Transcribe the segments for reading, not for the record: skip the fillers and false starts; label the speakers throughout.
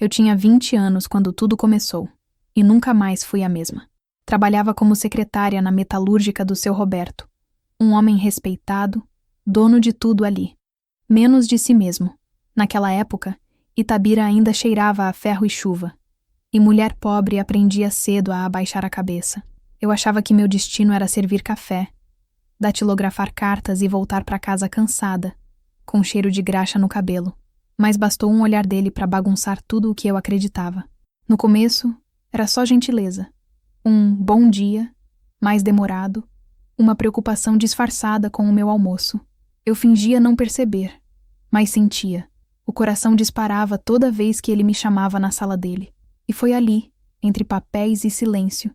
Speaker 1: Eu tinha 20 anos quando tudo começou, e nunca mais fui a mesma. Trabalhava como secretária na metalúrgica do seu Roberto, um homem respeitado, dono de tudo ali, menos de si mesmo. Naquela época, Itabira ainda cheirava a ferro e chuva, e mulher pobre aprendia cedo a abaixar a cabeça. Eu achava que meu destino era servir café, datilografar cartas e voltar para casa cansada, com cheiro de graxa no cabelo. Mas bastou um olhar dele para bagunçar tudo o que eu acreditava. No começo, era só gentileza. Um bom dia, mais demorado, uma preocupação disfarçada com o meu almoço. Eu fingia não perceber, mas sentia. O coração disparava toda vez que ele me chamava na sala dele. E foi ali, entre papéis e silêncio,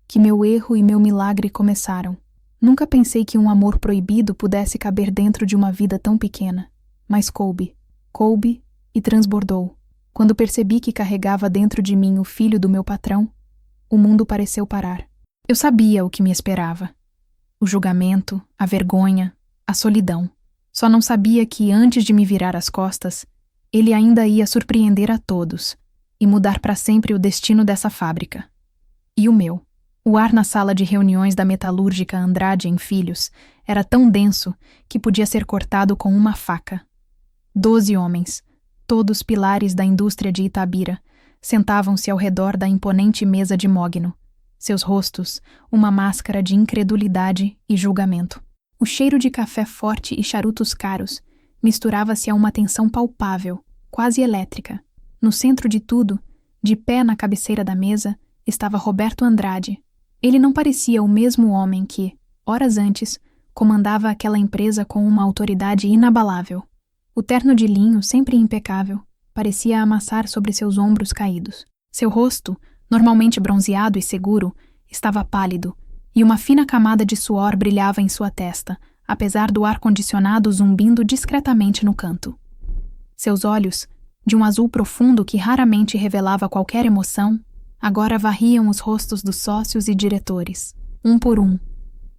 Speaker 1: que meu erro e meu milagre começaram. Nunca pensei que um amor proibido pudesse caber dentro de uma vida tão pequena. Mas coube e transbordou. Quando percebi que carregava dentro de mim o filho do meu patrão, o mundo pareceu parar. Eu sabia o que me esperava. O julgamento, a vergonha, a solidão. Só não sabia que, antes de me virar as costas, ele ainda ia surpreender a todos e mudar para sempre o destino dessa fábrica. E o meu. O ar na sala de reuniões da metalúrgica Andrade em Filhos era tão denso que podia ser cortado com uma faca. 12 homens, todos pilares da indústria de Itabira, sentavam-se ao redor da imponente mesa de mogno, seus rostos uma máscara de incredulidade e julgamento. O cheiro de café forte e charutos caros misturava-se a uma tensão palpável, quase elétrica. No centro de tudo, de pé na cabeceira da mesa, estava Roberto Andrade. Ele não parecia o mesmo homem que, horas antes, comandava aquela empresa com uma autoridade inabalável. O terno de linho, sempre impecável, parecia amassar sobre seus ombros caídos. Seu rosto, normalmente bronzeado e seguro, estava pálido, e uma fina camada de suor brilhava em sua testa, apesar do ar-condicionado zumbindo discretamente no canto. Seus olhos, de um azul profundo que raramente revelava qualquer emoção, agora varriam os rostos dos sócios e diretores, um por um,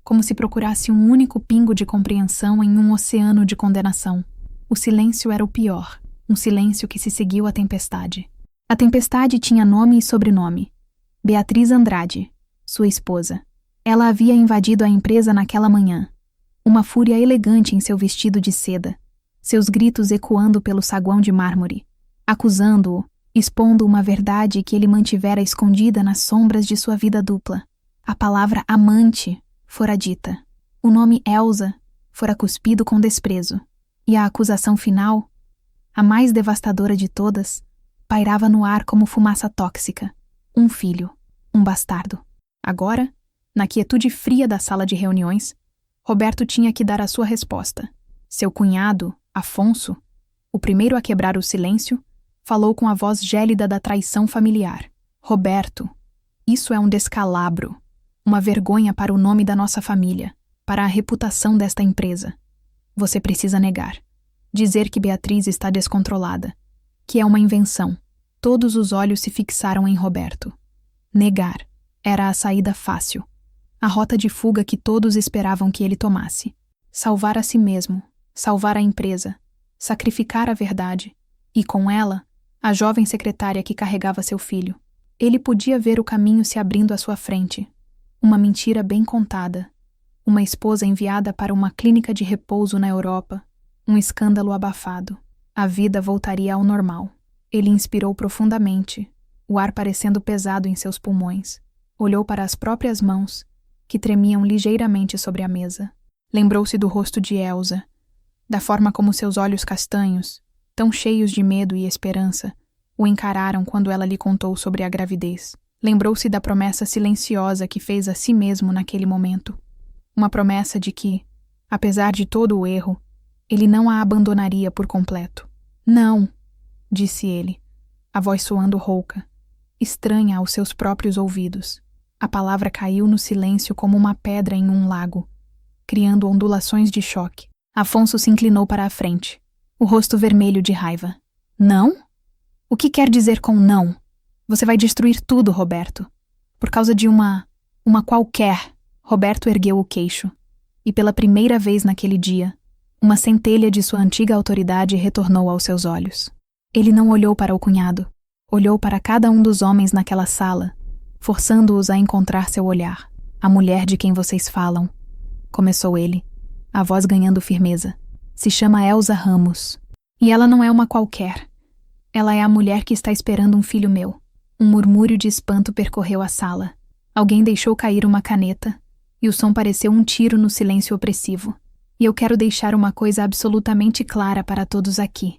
Speaker 1: como se procurasse um único pingo de compreensão em um oceano de condenação. O silêncio era o pior, um silêncio que se seguiu à tempestade. A tempestade tinha nome e sobrenome. Beatriz Andrade, sua esposa. Ela havia invadido a empresa naquela manhã. Uma fúria elegante em seu vestido de seda, seus gritos ecoando pelo saguão de mármore, acusando-o, expondo uma verdade que ele mantivera escondida nas sombras de sua vida dupla. A palavra amante fora dita. O nome Elsa fora cuspido com desprezo. E a acusação final, a mais devastadora de todas, pairava no ar como fumaça tóxica. Um filho, um bastardo. Agora, na quietude fria da sala de reuniões, Roberto tinha que dar a sua resposta. Seu cunhado, Afonso, o primeiro a quebrar o silêncio, falou com a voz gélida da traição familiar. Roberto, isso é um descalabro, uma vergonha para o nome da nossa família, para a reputação desta empresa. Você precisa negar. Dizer que Beatriz está descontrolada, que é uma invenção. Todos os olhos se fixaram em Roberto. Negar era a saída fácil, a rota de fuga que todos esperavam que ele tomasse. Salvar a si mesmo, salvar a empresa, sacrificar a verdade, e com ela, a jovem secretária que carregava seu filho. Ele podia ver o caminho se abrindo à sua frente. Uma mentira bem contada, uma esposa enviada para uma clínica de repouso na Europa, um escândalo abafado. A vida voltaria ao normal. Ele inspirou profundamente, o ar parecendo pesado em seus pulmões. Olhou para as próprias mãos, que tremiam ligeiramente sobre a mesa. Lembrou-se do rosto de Elsa, da forma como seus olhos castanhos, tão cheios de medo e esperança, o encararam quando ela lhe contou sobre a gravidez. Lembrou-se da promessa silenciosa que fez a si mesmo naquele momento. Uma promessa de que, apesar de todo o erro, ele não a abandonaria por completo. Não, disse ele, a voz soando rouca, estranha aos seus próprios ouvidos. A palavra caiu no silêncio como uma pedra em um lago, criando ondulações de choque. Afonso se inclinou para a frente, o rosto vermelho de raiva. Não? O que quer dizer com não? Você vai destruir tudo, Roberto. Por causa de uma qualquer. Roberto ergueu o queixo, e pela primeira vez naquele dia, uma centelha de sua antiga autoridade retornou aos seus olhos. Ele não olhou para o cunhado. Olhou para cada um dos homens naquela sala, forçando-os a encontrar seu olhar. A mulher de quem vocês falam, começou ele, a voz ganhando firmeza. Se chama Elsa Ramos. E ela não é uma qualquer. Ela é a mulher que está esperando um filho meu. Um murmúrio de espanto percorreu a sala. Alguém deixou cair uma caneta, e o som pareceu um tiro no silêncio opressivo. E eu quero deixar uma coisa absolutamente clara para todos aqui,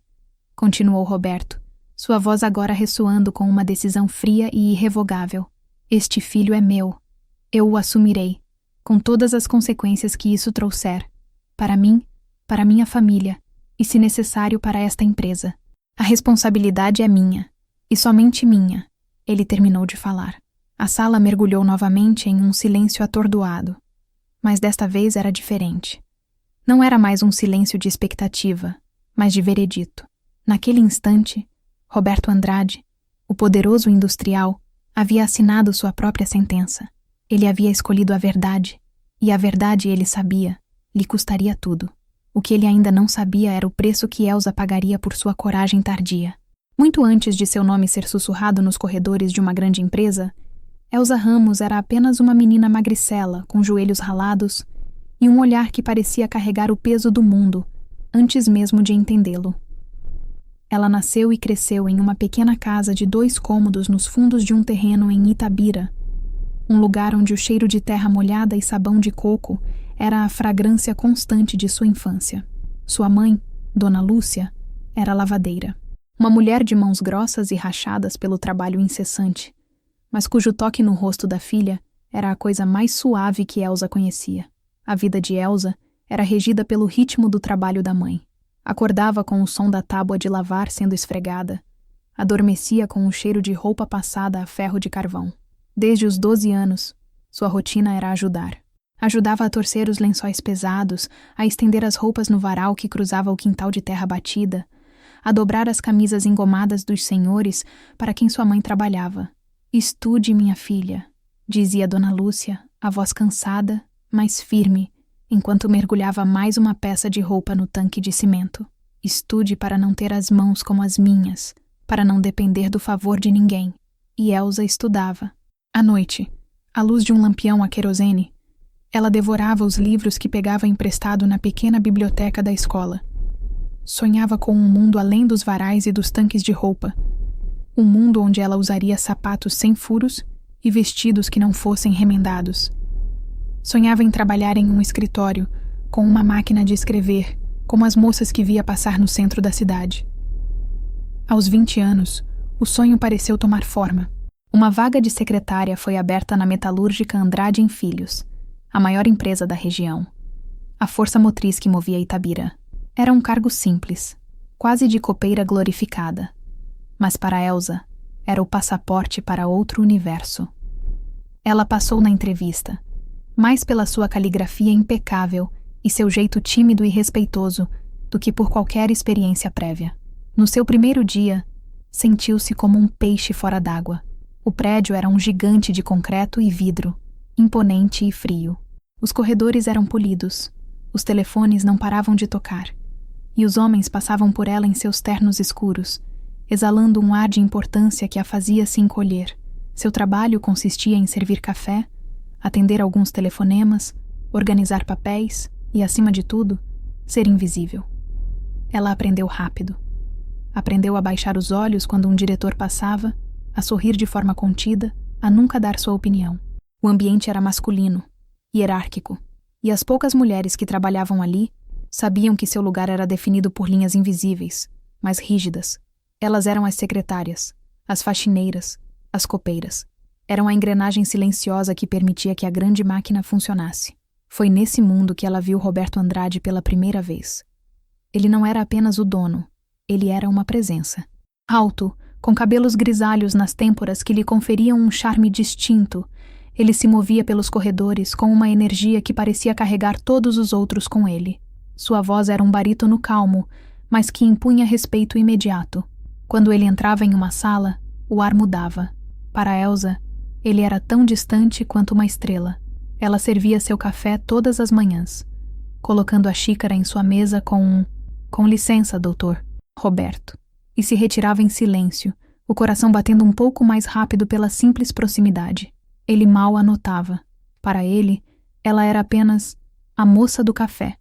Speaker 1: continuou Roberto, sua voz agora ressoando com uma decisão fria e irrevogável. Este filho é meu. Eu o assumirei, com todas as consequências que isso trouxer, para mim, para minha família, e se necessário para esta empresa. A responsabilidade é minha, e somente minha, ele terminou de falar. A sala mergulhou novamente em um silêncio atordoado, mas desta vez era diferente. Não era mais um silêncio de expectativa, mas de veredito. Naquele instante, Roberto Andrade, o poderoso industrial, havia assinado sua própria sentença. Ele havia escolhido a verdade, e a verdade, ele sabia, lhe custaria tudo. O que ele ainda não sabia era o preço que Elsa pagaria por sua coragem tardia. Muito antes de seu nome ser sussurrado nos corredores de uma grande empresa, Elsa Ramos era apenas uma menina magricela, com joelhos ralados, e um olhar que parecia carregar o peso do mundo, antes mesmo de entendê-lo. Ela nasceu e cresceu em uma pequena casa de 2 cômodos nos fundos de um terreno em Itabira, um lugar onde o cheiro de terra molhada e sabão de coco era a fragrância constante de sua infância. Sua mãe, Dona Lúcia, era lavadeira. Uma mulher de mãos grossas e rachadas pelo trabalho incessante, mas cujo toque no rosto da filha era a coisa mais suave que Elsa conhecia. A vida de Elsa era regida pelo ritmo do trabalho da mãe. Acordava com o som da tábua de lavar sendo esfregada. Adormecia com o cheiro de roupa passada a ferro de carvão. Desde os 12 anos, sua rotina era ajudar. Ajudava a torcer os lençóis pesados, a estender as roupas no varal que cruzava o quintal de terra batida, a dobrar as camisas engomadas dos senhores para quem sua mãe trabalhava. Estude, minha filha, dizia Dona Lúcia, a voz cansada, mas firme, enquanto mergulhava mais uma peça de roupa no tanque de cimento. Estude para não ter as mãos como as minhas, para não depender do favor de ninguém. E Elsa estudava. À noite, à luz de um lampião a querosene, ela devorava os livros que pegava emprestado na pequena biblioteca da escola. Sonhava com um mundo além dos varais e dos tanques de roupa. Um mundo onde ela usaria sapatos sem furos e vestidos que não fossem remendados. Sonhava em trabalhar em um escritório, com uma máquina de escrever, como as moças que via passar no centro da cidade. Aos 20 anos, o sonho pareceu tomar forma. Uma vaga de secretária foi aberta na metalúrgica Andrade em Filhos, a maior empresa da região, a força motriz que movia Itabira. Era um cargo simples, quase de copeira glorificada, mas para Elsa era o passaporte para outro universo. Ela passou na entrevista, mais pela sua caligrafia impecável e seu jeito tímido e respeitoso do que por qualquer experiência prévia. No seu primeiro dia, sentiu-se como um peixe fora d'água. O prédio era um gigante de concreto e vidro, imponente e frio. Os corredores eram polidos, os telefones não paravam de tocar, e os homens passavam por ela em seus ternos escuros, exalando um ar de importância que a fazia se encolher. Seu trabalho consistia em servir café, atender alguns telefonemas, organizar papéis e, acima de tudo, ser invisível. Ela aprendeu rápido. Aprendeu a baixar os olhos quando um diretor passava, a sorrir de forma contida, a nunca dar sua opinião. O ambiente era masculino, hierárquico, e as poucas mulheres que trabalhavam ali sabiam que seu lugar era definido por linhas invisíveis, mas rígidas. Elas eram as secretárias, as faxineiras, as copeiras. Eram a engrenagem silenciosa que permitia que a grande máquina funcionasse. Foi nesse mundo que ela viu Roberto Andrade pela primeira vez. Ele não era apenas o dono, ele era uma presença. Alto, com cabelos grisalhos nas têmporas que lhe conferiam um charme distinto, ele se movia pelos corredores com uma energia que parecia carregar todos os outros com ele. Sua voz era um barítono calmo, mas que impunha respeito imediato. Quando ele entrava em uma sala, o ar mudava. Para Elsa, ele era tão distante quanto uma estrela. Ela servia seu café todas as manhãs, colocando a xícara em sua mesa com licença, doutor, Roberto, e se retirava em silêncio, o coração batendo um pouco mais rápido pela simples proximidade. Ele mal a notava. Para ele, ela era apenas a moça do café,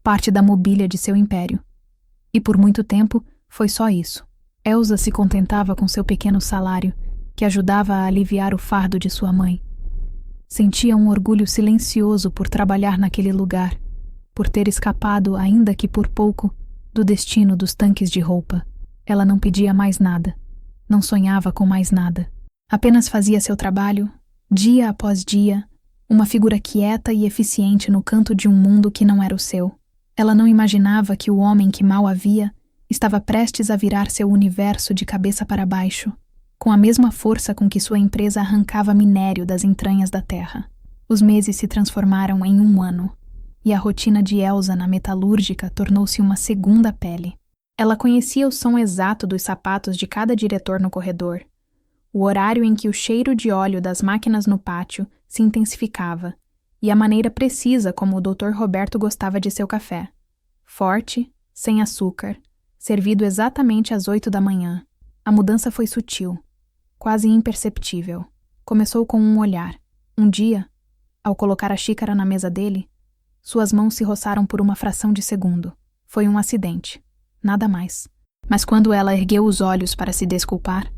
Speaker 1: parte da mobília de seu império. E por muito tempo foi só isso. Elsa se contentava com seu pequeno salário, que ajudava a aliviar o fardo de sua mãe. Sentia um orgulho silencioso por trabalhar naquele lugar, por ter escapado, ainda que por pouco, do destino dos tanques de roupa. Ela não pedia mais nada, não sonhava com mais nada. Apenas fazia seu trabalho, dia após dia, uma figura quieta e eficiente no canto de um mundo que não era o seu. Ela não imaginava que o homem que mal a via estava prestes a virar seu universo de cabeça para baixo, com a mesma força com que sua empresa arrancava minério das entranhas da terra. Os meses se transformaram em um ano, e a rotina de Elsa na metalúrgica tornou-se uma segunda pele. Ela conhecia o som exato dos sapatos de cada diretor no corredor, o horário em que o cheiro de óleo das máquinas no pátio se intensificava, e a maneira precisa como o Dr. Roberto gostava de seu café. Forte, sem açúcar, servido exatamente às 8 da manhã. A mudança foi sutil, quase imperceptível. Começou com um olhar. Um dia, ao colocar a xícara na mesa dele, suas mãos se roçaram por uma fração de segundo. Foi um acidente. Nada mais. Mas quando ela ergueu os olhos para se desculpar,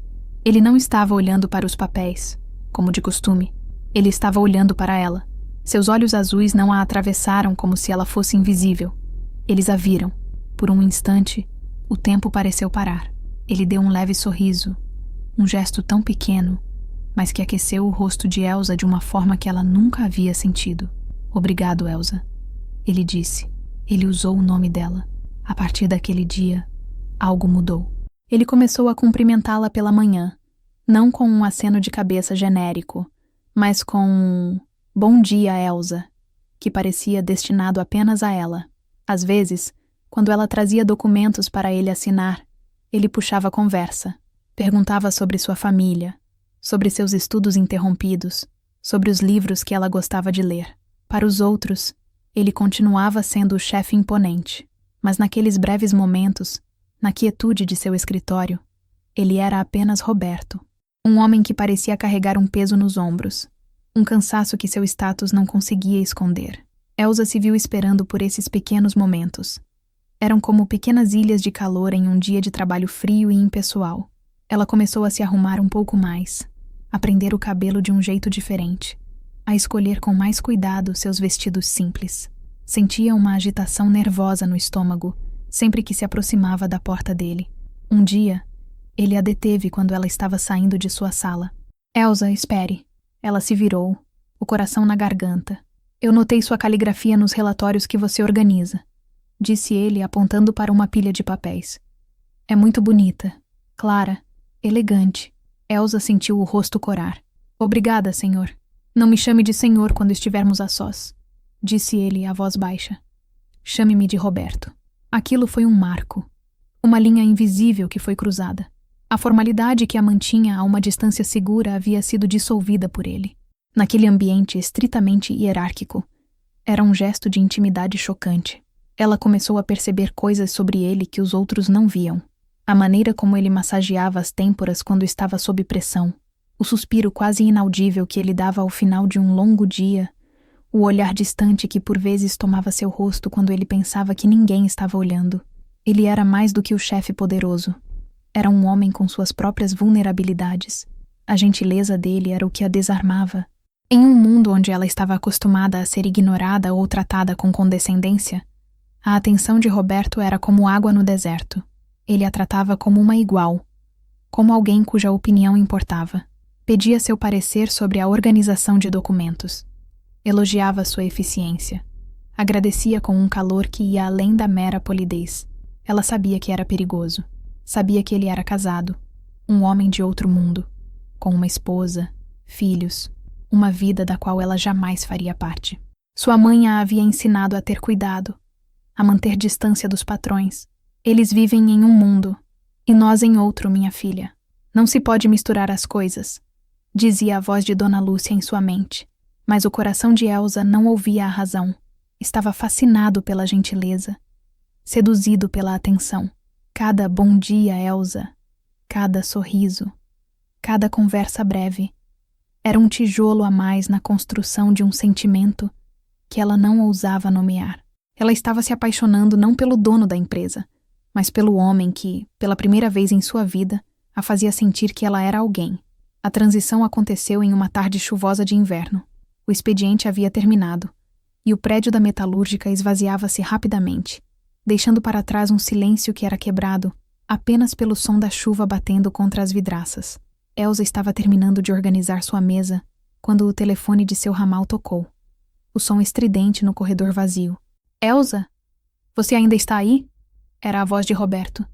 Speaker 1: ele não estava olhando para os papéis, como de costume. Ele estava olhando para ela. Seus olhos azuis não a atravessaram como se ela fosse invisível. Eles a viram. Por um instante, o tempo pareceu parar. Ele deu um leve sorriso, um gesto tão pequeno, mas que aqueceu o rosto de Elsa de uma forma que ela nunca havia sentido. Obrigado, Elsa, ele disse. Ele usou o nome dela. A partir daquele dia, algo mudou. Ele começou a cumprimentá-la pela manhã, não com um aceno de cabeça genérico, mas com um "Bom dia, Elsa", que parecia destinado apenas a ela. Às vezes, quando ela trazia documentos para ele assinar, ele puxava a conversa, perguntava sobre sua família, sobre seus estudos interrompidos, sobre os livros que ela gostava de ler. Para os outros, ele continuava sendo o chefe imponente, mas naqueles breves momentos, na quietude de seu escritório, ele era apenas Roberto, um homem que parecia carregar um peso nos ombros, um cansaço que seu status não conseguia esconder. Elsa se viu esperando por esses pequenos momentos. Eram como pequenas ilhas de calor em um dia de trabalho frio e impessoal. Ela começou a se arrumar um pouco mais, a prender o cabelo de um jeito diferente, a escolher com mais cuidado seus vestidos simples. Sentia uma agitação nervosa no estômago sempre que se aproximava da porta dele. Um dia, ele a deteve quando ela estava saindo de sua sala. Elsa, espere. Ela se virou, o coração na garganta. Eu notei sua caligrafia nos relatórios que você organiza, disse ele apontando para uma pilha de papéis. É muito bonita, clara, elegante. Elsa sentiu o rosto corar. Obrigada, senhor. Não me chame de senhor quando estivermos a sós, disse ele a voz baixa. Chame-me de Roberto. Aquilo foi um marco, uma linha invisível que foi cruzada. A formalidade que a mantinha a uma distância segura havia sido dissolvida por ele. Naquele ambiente estritamente hierárquico, era um gesto de intimidade chocante. Ela começou a perceber coisas sobre ele que os outros não viam. A maneira como ele massageava as têmporas quando estava sob pressão, o suspiro quase inaudível que ele dava ao final de um longo dia, o olhar distante que por vezes tomava seu rosto quando ele pensava que ninguém estava olhando. Ele era mais do que o chefe poderoso. Era um homem com suas próprias vulnerabilidades. A gentileza dele era o que a desarmava. Em um mundo onde ela estava acostumada a ser ignorada ou tratada com condescendência, a atenção de Roberto era como água no deserto. Ele a tratava como uma igual, como alguém cuja opinião importava. Pedia seu parecer sobre a organização de documentos. Elogiava sua eficiência. Agradecia com um calor que ia além da mera polidez. Ela sabia que era perigoso. Sabia que ele era casado, um homem de outro mundo, com uma esposa, filhos, uma vida da qual ela jamais faria parte. Sua mãe a havia ensinado a ter cuidado, a manter distância dos patrões. Eles vivem em um mundo, e nós em outro, minha filha. Não se pode misturar as coisas, dizia a voz de Dona Lúcia em sua mente. Mas o coração de Elsa não ouvia a razão. Estava fascinado pela gentileza, seduzido pela atenção. Cada bom dia, Elsa. cada sorriso, cada conversa breve, era um tijolo a mais na construção de um sentimento que ela não ousava nomear. Ela estava se apaixonando não pelo dono da empresa, mas pelo homem que, pela primeira vez em sua vida, a fazia sentir que ela era alguém. A transição aconteceu em uma tarde chuvosa de inverno. O expediente havia terminado, e o prédio da metalúrgica esvaziava-se rapidamente, deixando para trás um silêncio que era quebrado apenas pelo som da chuva batendo contra as vidraças. Elsa estava terminando de organizar sua mesa quando o telefone de seu ramal tocou. O som estridente no corredor vazio. Elsa? Você ainda está aí? Era a voz de Roberto.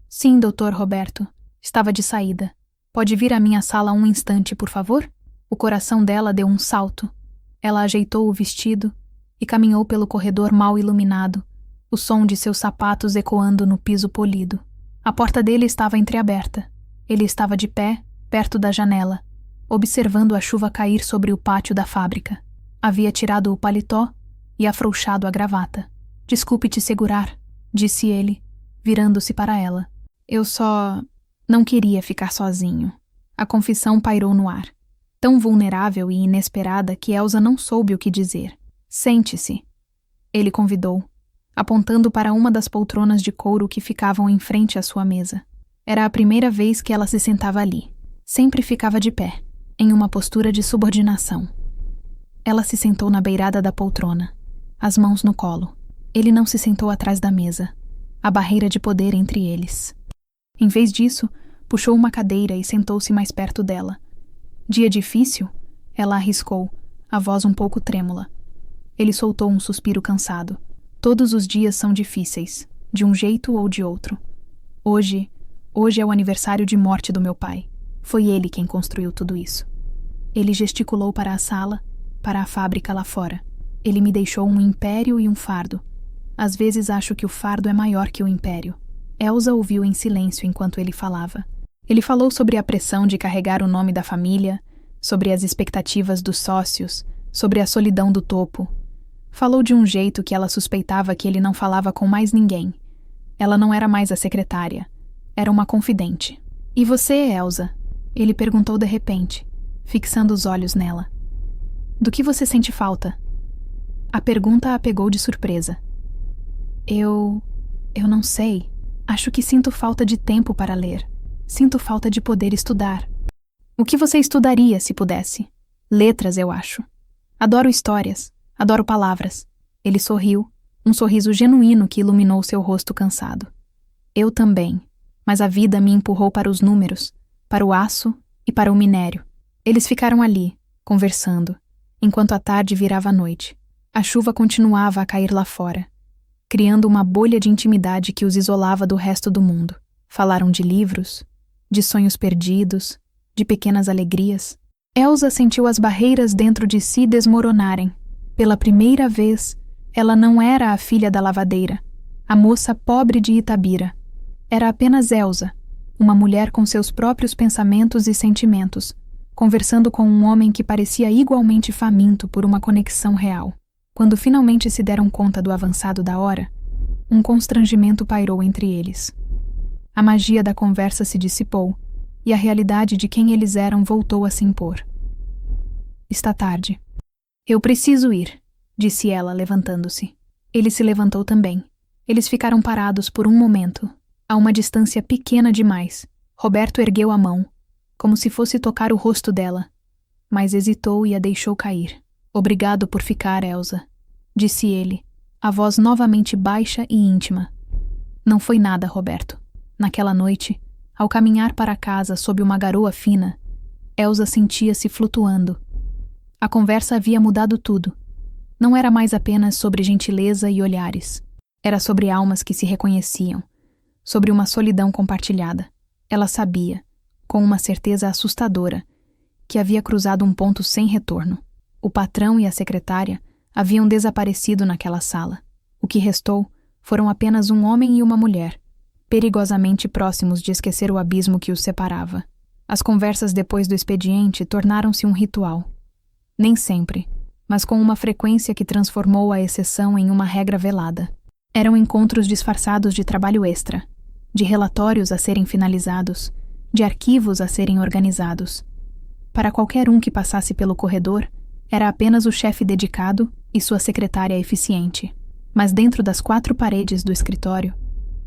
Speaker 1: Sim, doutor Roberto. Estava de saída. Pode vir à minha sala um instante, por favor? O coração dela deu um salto. Ela ajeitou o vestido e caminhou pelo corredor mal iluminado, o som de seus sapatos ecoando no piso polido. A porta dele estava entreaberta. Ele estava de pé, perto da janela, observando a chuva cair sobre o pátio da fábrica. Havia tirado o paletó e afrouxado a gravata. Desculpe te segurar, disse ele, virando-se para ela. Eu só não queria ficar sozinho. A confissão pairou no ar, tão vulnerável e inesperada que Elsa não soube o que dizer. Sente-se, ele convidou, apontando para uma das poltronas de couro que ficavam em frente à sua mesa. Era a primeira vez que ela se sentava ali. Sempre ficava de pé, em uma postura de subordinação. Ela se sentou na beirada da poltrona, as mãos no colo. Ele não se sentou atrás da mesa, a barreira de poder entre eles. Em vez disso, puxou uma cadeira e sentou-se mais perto dela. Dia difícil? Ela arriscou, a voz um pouco trêmula. Ele soltou um suspiro cansado. Todos os dias são difíceis, de um jeito ou de outro. Hoje é o aniversário de morte do meu pai. Foi ele quem construiu tudo isso. Ele gesticulou para a sala, para a fábrica lá fora. Ele me deixou um império e um fardo. Às vezes acho que o fardo é maior que o império. Elsa ouviu em silêncio enquanto ele falava. Ele falou sobre a pressão de carregar o nome da família, sobre as expectativas dos sócios, sobre a solidão do topo. Falou de um jeito que ela suspeitava que ele não falava com mais ninguém. Ela não era mais a secretária. Era uma confidente. E você, Elsa? Ele perguntou de repente, fixando os olhos nela. Do que você sente falta? A pergunta a pegou de surpresa. Eu não sei. Acho que sinto falta de tempo para ler. Sinto falta de poder estudar. O que você estudaria se pudesse? Letras, eu acho. Adoro histórias. Adoro palavras. Ele sorriu, um sorriso genuíno que iluminou seu rosto cansado. Eu também, mas a vida me empurrou para os números, para o aço e para o minério. Eles ficaram ali, conversando, enquanto a tarde virava a noite. A chuva continuava a cair lá fora, criando uma bolha de intimidade que os isolava do resto do mundo. Falaram de livros, de sonhos perdidos, de pequenas alegrias. Elsa sentiu as barreiras dentro de si desmoronarem. Pela primeira vez, ela não era a filha da lavadeira, a moça pobre de Itabira. Era apenas Elsa, uma mulher com seus próprios pensamentos e sentimentos, conversando com um homem que parecia igualmente faminto por uma conexão real. Quando finalmente se deram conta do avançado da hora, um constrangimento pairou entre eles. A magia da conversa se dissipou, e a realidade de quem eles eram voltou a se impor. Está tarde. Eu preciso ir, disse ela, levantando-se. Ele se levantou também. Eles ficaram parados por um momento, a uma distância pequena demais. Roberto ergueu a mão, como se fosse tocar o rosto dela, mas hesitou e a deixou cair. Obrigado por ficar, Elsa, disse ele, a voz novamente baixa e íntima. Não foi nada, Roberto. Naquela noite, ao caminhar para casa sob uma garoa fina, Elsa sentia-se flutuando. A conversa havia mudado tudo. Não era mais apenas sobre gentileza e olhares. Era sobre almas que se reconheciam, sobre uma solidão compartilhada. Ela sabia, com uma certeza assustadora, que havia cruzado um ponto sem retorno. O patrão e a secretária haviam desaparecido naquela sala. O que restou foram apenas um homem e uma mulher, perigosamente próximos de esquecer o abismo que os separava. As conversas depois do expediente tornaram-se um ritual. Nem sempre, mas com uma frequência que transformou a exceção em uma regra velada. Eram encontros disfarçados de trabalho extra, de relatórios a serem finalizados de arquivos a serem organizados. Para qualquer um que passasse pelo corredor, era apenas o chefe dedicado e sua secretária eficiente. Mas dentro das 4 paredes do escritório,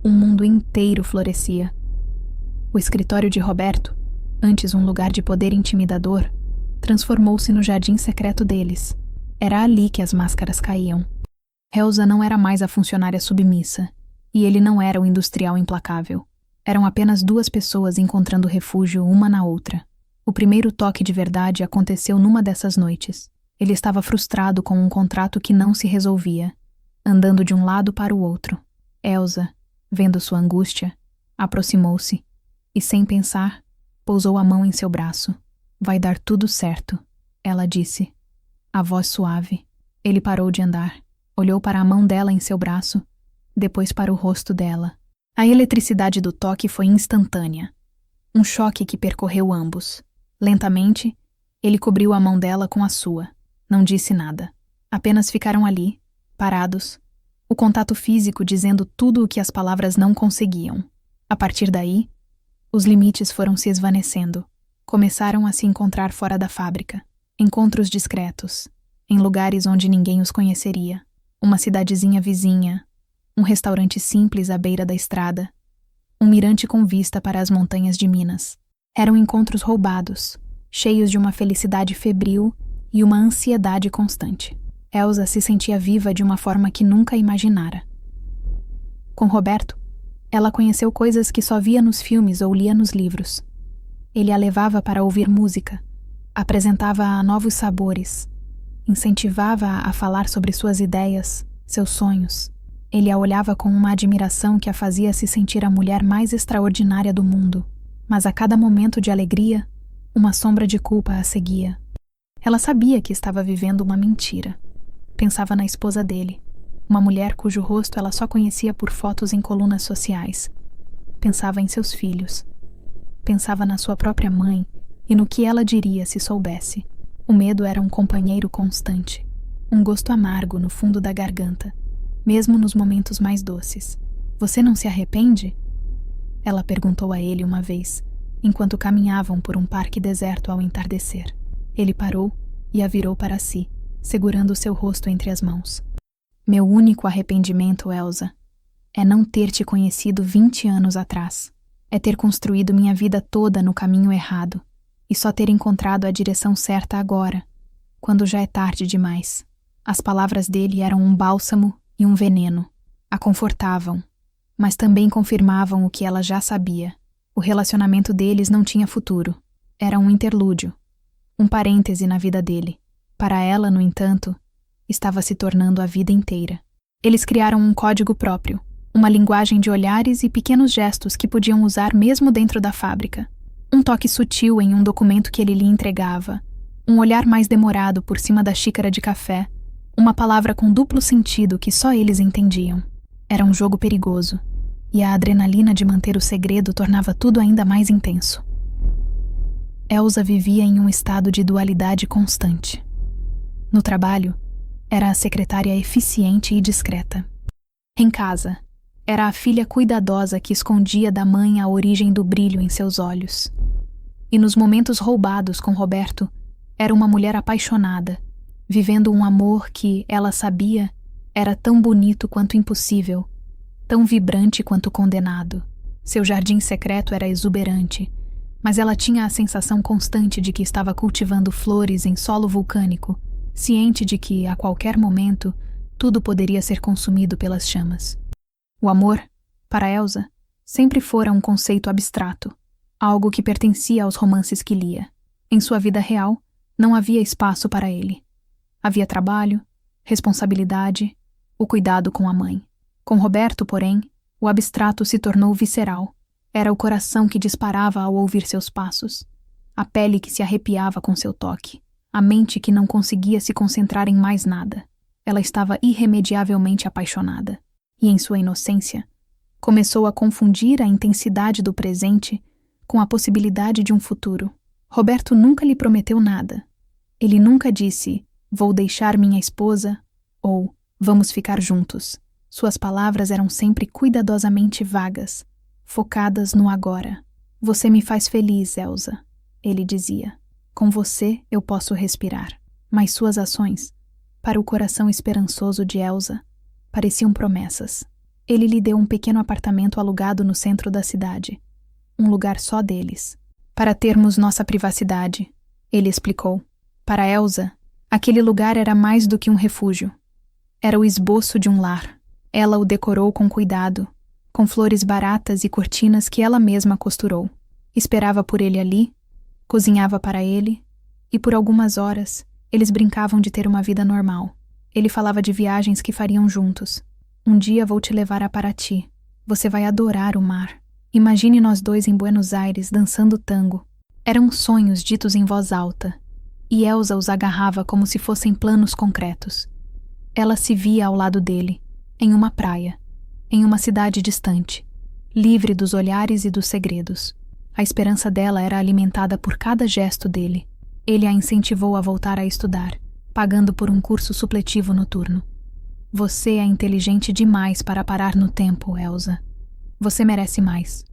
Speaker 1: um mundo inteiro florescia. O escritório de Roberto, antes um lugar de poder intimidador, transformou-se no jardim secreto deles. Era ali que as máscaras caíam. Elsa não era mais a funcionária submissa, e ele não era o industrial implacável. Eram apenas 2 pessoas encontrando refúgio uma na outra. O primeiro toque de verdade aconteceu numa dessas noites. Ele estava frustrado com um contrato que não se resolvia, andando de um lado para o outro. Elsa, vendo sua angústia, aproximou-se e, sem pensar, pousou a mão em seu braço. "Vai dar tudo certo", ela disse, a voz suave. Ele parou de andar, olhou para a mão dela em seu braço, depois para o rosto dela. A eletricidade do toque foi instantânea. Um choque que percorreu ambos. Lentamente, ele cobriu a mão dela com a sua. Não disse nada. Apenas ficaram ali, parados, o contato físico dizendo tudo o que as palavras não conseguiam. A partir daí, os limites foram se esvanecendo. Começaram a se encontrar fora da fábrica. Encontros discretos, em lugares onde ninguém os conheceria. Uma cidadezinha vizinha, um restaurante simples à beira da estrada, um mirante com vista para as montanhas de Minas. Eram encontros roubados, cheios de uma felicidade febril e uma ansiedade constante. Elsa se sentia viva de uma forma que nunca imaginara. Com Roberto, ela conheceu coisas que só via nos filmes ou lia nos livros. Ele a levava para ouvir música, apresentava-a a novos sabores, incentivava-a a falar sobre suas ideias, seus sonhos. Ele a olhava com uma admiração que a fazia se sentir a mulher mais extraordinária do mundo. Mas a cada momento de alegria, uma sombra de culpa a seguia. Ela sabia que estava vivendo uma mentira. Pensava na esposa dele, uma mulher cujo rosto ela só conhecia por fotos em colunas sociais. Pensava em seus filhos. Pensava na sua própria mãe e no que ela diria se soubesse. O medo era um companheiro constante, um gosto amargo no fundo da garganta, mesmo nos momentos mais doces. "Você não se arrepende?" ela perguntou a ele uma vez, enquanto caminhavam por um parque deserto ao entardecer. Ele parou e a virou para si, segurando seu rosto entre as mãos. "Meu único arrependimento, Elsa, é não ter te conhecido 20 anos atrás. É ter construído minha vida toda no caminho errado e só ter encontrado a direção certa agora, quando já é tarde demais." As palavras dele eram um bálsamo e um veneno. A confortavam, mas também confirmavam o que ela já sabia. O relacionamento deles não tinha futuro. Era um interlúdio, um parêntese na vida dele. Para ela, no entanto, estava se tornando a vida inteira. Eles criaram um código próprio, uma linguagem de olhares e pequenos gestos que podiam usar mesmo dentro da fábrica. Um toque sutil em um documento que ele lhe entregava, um olhar mais demorado por cima da xícara de café, uma palavra com duplo sentido que só eles entendiam. Era um jogo perigoso, e a adrenalina de manter o segredo tornava tudo ainda mais intenso. Elsa vivia em um estado de dualidade constante. No trabalho, era a secretária eficiente e discreta. Em casa, era a filha cuidadosa que escondia da mãe a origem do brilho em seus olhos. E nos momentos roubados com Roberto, era uma mulher apaixonada, vivendo um amor que, ela sabia, era tão bonito quanto impossível, tão vibrante quanto condenado. Seu jardim secreto era exuberante, mas ela tinha a sensação constante de que estava cultivando flores em solo vulcânico, ciente de que, a qualquer momento, tudo poderia ser consumido pelas chamas. O amor, para Elsa, sempre fora um conceito abstrato, algo que pertencia aos romances que lia. Em sua vida real, não havia espaço para ele. Havia trabalho, responsabilidade, o cuidado com a mãe. Com Roberto, porém, o abstrato se tornou visceral. Era o coração que disparava ao ouvir seus passos, a pele que se arrepiava com seu toque, a mente que não conseguia se concentrar em mais nada. Ela estava irremediavelmente apaixonada, e em sua inocência, começou a confundir a intensidade do presente com a possibilidade de um futuro. Roberto nunca lhe prometeu nada. Ele nunca disse, "Vou deixar minha esposa", ou "Vamos ficar juntos". Suas palavras eram sempre cuidadosamente vagas, focadas no agora. Você me faz feliz, Elsa, ele dizia. Com você eu posso respirar. Mas suas ações, para o coração esperançoso de Elsa, pareciam promessas. Ele lhe deu um pequeno apartamento alugado no centro da cidade. Um lugar só deles. Para termos nossa privacidade, ele explicou. Para Elsa, aquele lugar era mais do que um refúgio. Era o esboço de um lar. Ela o decorou com cuidado, com flores baratas e cortinas que ela mesma costurou. Esperava por ele ali, cozinhava para ele, e por algumas horas eles brincavam de ter uma vida normal. Ele falava de viagens que fariam juntos. Um dia vou te levar a Paraty. Você vai adorar o mar. Imagine nós dois em Buenos Aires dançando tango. Eram sonhos ditos em voz alta, e Elsa os agarrava como se fossem planos concretos. Ela se via ao lado dele, em uma praia, em uma cidade distante, livre dos olhares e dos segredos. A esperança dela era alimentada por cada gesto dele. Ele a incentivou a voltar a estudar, pagando por um curso supletivo noturno. Você é inteligente demais para parar no tempo, Elsa. Você merece mais.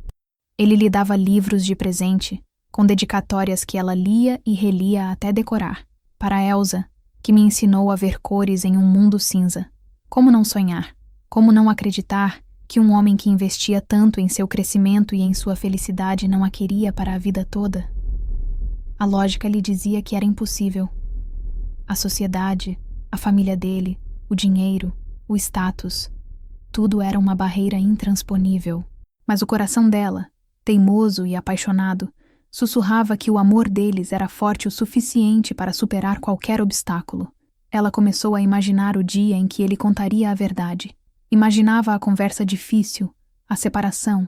Speaker 1: Ele lhe dava livros de presente, com dedicatórias que ela lia e relia até decorar. Para Elsa, que me ensinou a ver cores em um mundo cinza. Como não sonhar? Como não acreditar que um homem que investia tanto em seu crescimento e em sua felicidade não a queria para a vida toda? A lógica lhe dizia que era impossível. A sociedade, a família dele, o dinheiro, o status, tudo era uma barreira intransponível. Mas o coração dela, teimoso e apaixonado, sussurrava que o amor deles era forte o suficiente para superar qualquer obstáculo. Ela começou a imaginar o dia em que ele contaria a verdade. Imaginava a conversa difícil, a separação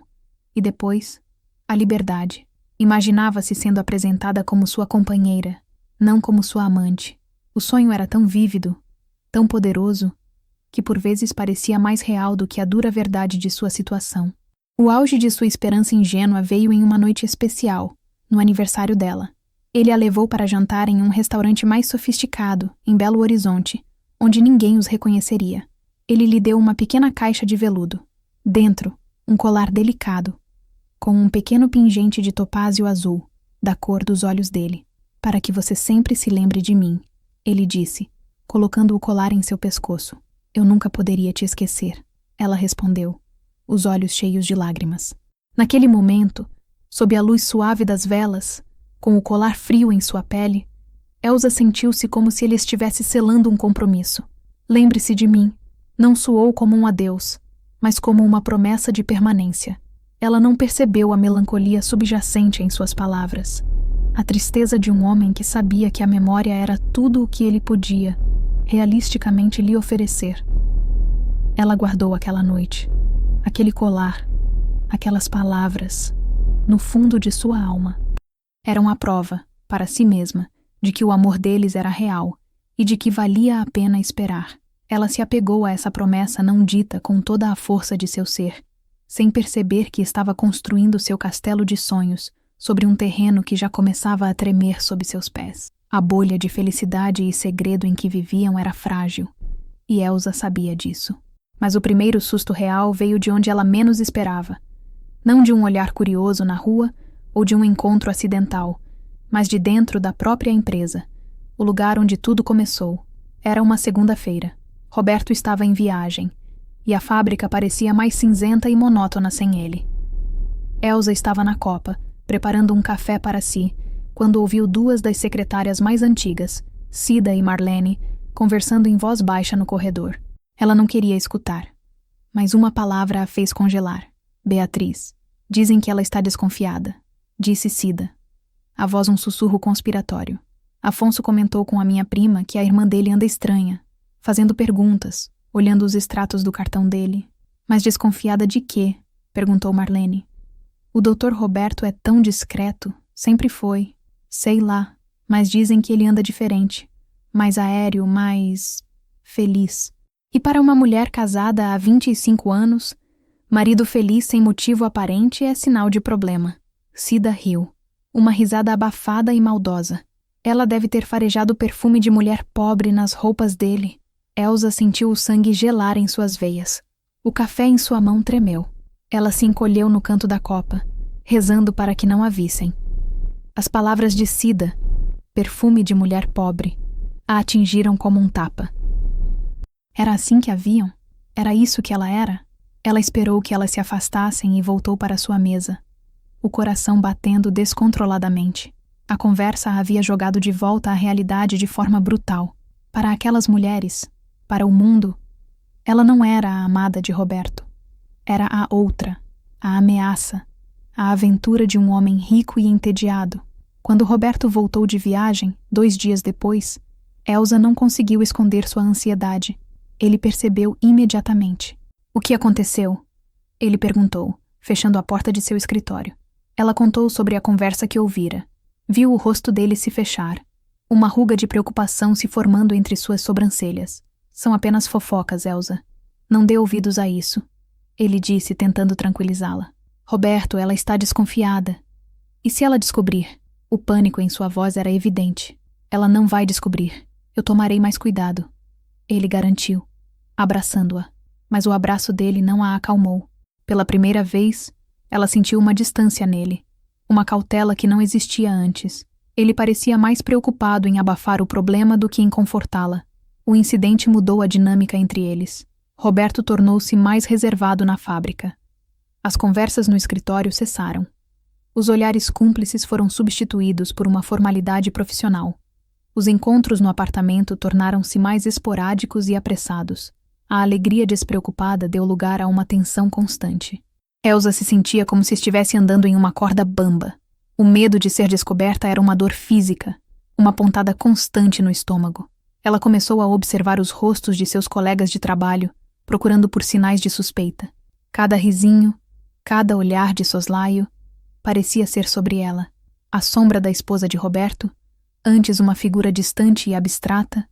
Speaker 1: e depois, a liberdade. Imaginava-se sendo apresentada como sua companheira, não como sua amante. O sonho era tão vívido, tão poderoso, que por vezes parecia mais real do que a dura verdade de sua situação. O auge de sua esperança ingênua veio em uma noite especial, no aniversário dela. Ele a levou para jantar em um restaurante mais sofisticado, em Belo Horizonte, onde ninguém os reconheceria. Ele lhe deu uma pequena caixa de veludo. Dentro, um colar delicado, com um pequeno pingente de topázio azul, da cor dos olhos dele. Para que você sempre se lembre de mim, ele disse, colocando o colar em seu pescoço. Eu nunca poderia te esquecer, ela respondeu, os olhos cheios de lágrimas. Naquele momento, sob a luz suave das velas, com o colar frio em sua pele, Elsa sentiu-se como se ele estivesse selando um compromisso. Lembre-se de mim. Não soou como um adeus, mas como uma promessa de permanência. Ela não percebeu a melancolia subjacente em suas palavras. A tristeza de um homem que sabia que a memória era tudo o que ele podia, realisticamente, lhe oferecer. Ela guardou aquela noite, aquele colar, aquelas palavras, no fundo de sua alma. Eram a prova, para si mesma, de que o amor deles era real e de que valia a pena esperar. Ela se apegou a essa promessa não dita com toda a força de seu ser, sem perceber que estava construindo seu castelo de sonhos sobre um terreno que já começava a tremer sob seus pés. A bolha de felicidade e segredo em que viviam era frágil, e Elsa sabia disso. Mas o primeiro susto real veio de onde ela menos esperava. Não de um olhar curioso na rua ou de um encontro acidental, mas de dentro da própria empresa, o lugar onde tudo começou. Era uma segunda-feira. Roberto estava em viagem, e a fábrica parecia mais cinzenta e monótona sem ele. Elsa estava na copa, preparando um café para si, quando ouviu duas das secretárias mais antigas, Cida e Marlene, conversando em voz baixa no corredor. Ela não queria escutar, mas uma palavra a fez congelar. Beatriz. Dizem que ela está desconfiada, disse Cida. A voz um sussurro conspiratório. Afonso comentou com a minha prima que a irmã dele anda estranha, fazendo perguntas, olhando os extratos do cartão dele. Mas desconfiada de quê? Perguntou Marlene. O Dr. Roberto é tão discreto, sempre foi. Sei lá, mas dizem que ele anda diferente, mais aéreo, mais feliz. E para uma mulher casada há 25 anos, marido feliz sem motivo aparente é sinal de problema. Cida riu. Uma risada abafada e maldosa. Ela deve ter farejado perfume de mulher pobre nas roupas dele. Elsa sentiu o sangue gelar em suas veias. O café em sua mão tremeu. Ela se encolheu no canto da copa, rezando para que não a vissem. As palavras de Cida, perfume de mulher pobre, a atingiram como um tapa. Era assim que a viam? Era isso que ela era? Ela esperou que elas se afastassem e voltou para sua mesa, o coração batendo descontroladamente. A conversa a havia jogado de volta à realidade de forma brutal. Para aquelas mulheres, para o mundo, ela não era a amada de Roberto. Era a outra, a ameaça, a aventura de um homem rico e entediado. Quando Roberto voltou de viagem, 2 dias depois, Elsa não conseguiu esconder sua ansiedade. Ele percebeu imediatamente. O que aconteceu? Ele perguntou, fechando a porta de seu escritório. Ela contou sobre a conversa que ouvira. Viu o rosto dele se fechar, uma ruga de preocupação se formando entre suas sobrancelhas. São apenas fofocas, Elsa. Não dê ouvidos a isso, ele disse, tentando tranquilizá-la. Roberto, ela está desconfiada. E se ela descobrir? O pânico em sua voz era evidente. Ela não vai descobrir. Eu tomarei mais cuidado. Ele garantiu, abraçando-a. Mas o abraço dele não a acalmou. Pela primeira vez, ela sentiu uma distância nele, uma cautela que não existia antes. Ele parecia mais preocupado em abafar o problema do que em confortá-la. O incidente mudou a dinâmica entre eles. Roberto tornou-se mais reservado na fábrica. As conversas no escritório cessaram. Os olhares cúmplices foram substituídos por uma formalidade profissional. Os encontros no apartamento tornaram-se mais esporádicos e apressados. A alegria despreocupada deu lugar a uma tensão constante. Elsa se sentia como se estivesse andando em uma corda bamba. O medo de ser descoberta era uma dor física, uma pontada constante no estômago. Ela começou a observar os rostos de seus colegas de trabalho, procurando por sinais de suspeita. Cada risinho, cada olhar de soslaio, parecia ser sobre ela. A sombra da esposa de Roberto, antes uma figura distante e abstrata,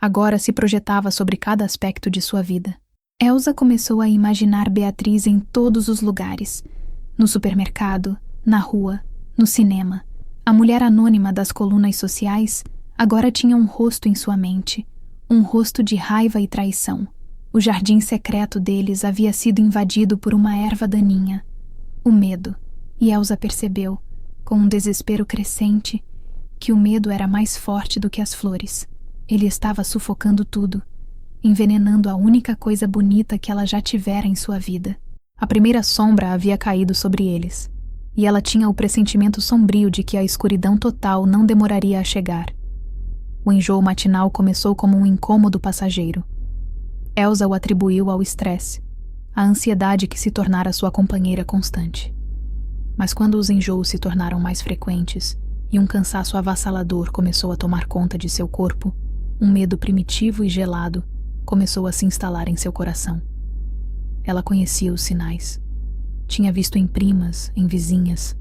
Speaker 1: agora se projetava sobre cada aspecto de sua vida. Elsa começou a imaginar Beatriz em todos os lugares. No supermercado, na rua, no cinema. A mulher anônima das colunas sociais agora tinha um rosto em sua mente, um rosto de raiva e traição. O jardim secreto deles havia sido invadido por uma erva daninha, o medo, e Elsa percebeu, com um desespero crescente, que o medo era mais forte do que as flores. Ele estava sufocando tudo, envenenando a única coisa bonita que ela já tivera em sua vida. A primeira sombra havia caído sobre eles, e ela tinha o pressentimento sombrio de que a escuridão total não demoraria a chegar. O enjoo matinal começou como um incômodo passageiro. Elsa o atribuiu ao estresse, à ansiedade que se tornara sua companheira constante. Mas quando os enjoos se tornaram mais frequentes e um cansaço avassalador começou a tomar conta de seu corpo, um medo primitivo e gelado começou a se instalar em seu coração. Ela conhecia os sinais. Tinha visto em primas, em vizinhas.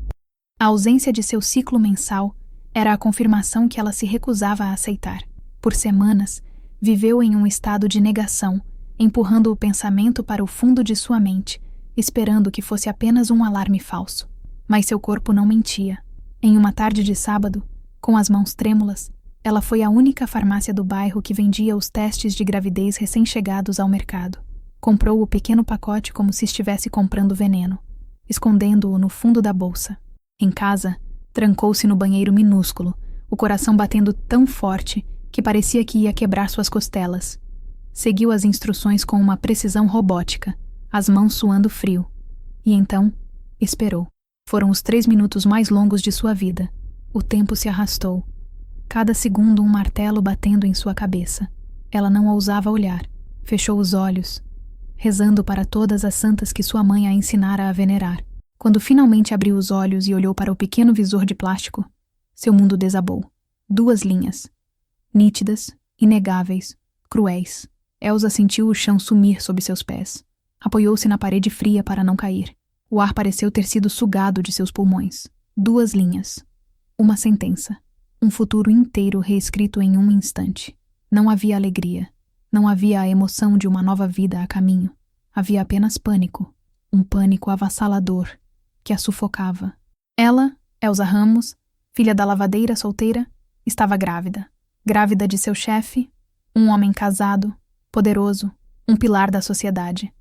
Speaker 1: A ausência de seu ciclo mensal era a confirmação que ela se recusava a aceitar. Por semanas, viveu em um estado de negação, empurrando o pensamento para o fundo de sua mente, esperando que fosse apenas um alarme falso. Mas seu corpo não mentia. Em uma tarde de sábado, com as mãos trêmulas, ela foi à única farmácia do bairro que vendia os testes de gravidez recém-chegados ao mercado. Comprou o pequeno pacote como se estivesse comprando veneno, escondendo-o no fundo da bolsa. Em casa, trancou-se no banheiro minúsculo, o coração batendo tão forte que parecia que ia quebrar suas costelas. Seguiu as instruções com uma precisão robótica, as mãos suando frio. E então, esperou. Foram os 3 minutos mais longos de sua vida. O tempo se arrastou. Cada segundo um martelo batendo em sua cabeça. Ela não ousava olhar. Fechou os olhos, rezando para todas as santas que sua mãe a ensinara a venerar. Quando finalmente abriu os olhos e olhou para o pequeno visor de plástico, seu mundo desabou. 2 linhas. Nítidas, inegáveis, cruéis. Elsa sentiu o chão sumir sob seus pés. Apoiou-se na parede fria para não cair. O ar pareceu ter sido sugado de seus pulmões. 2 linhas. Uma sentença. Um futuro inteiro reescrito em um instante. Não havia alegria. Não havia a emoção de uma nova vida a caminho. Havia apenas pânico. Um pânico avassalador que a sufocava. Ela, Elsa Ramos, filha da lavadeira solteira, estava grávida. Grávida de seu chefe, um homem casado, poderoso, um pilar da sociedade.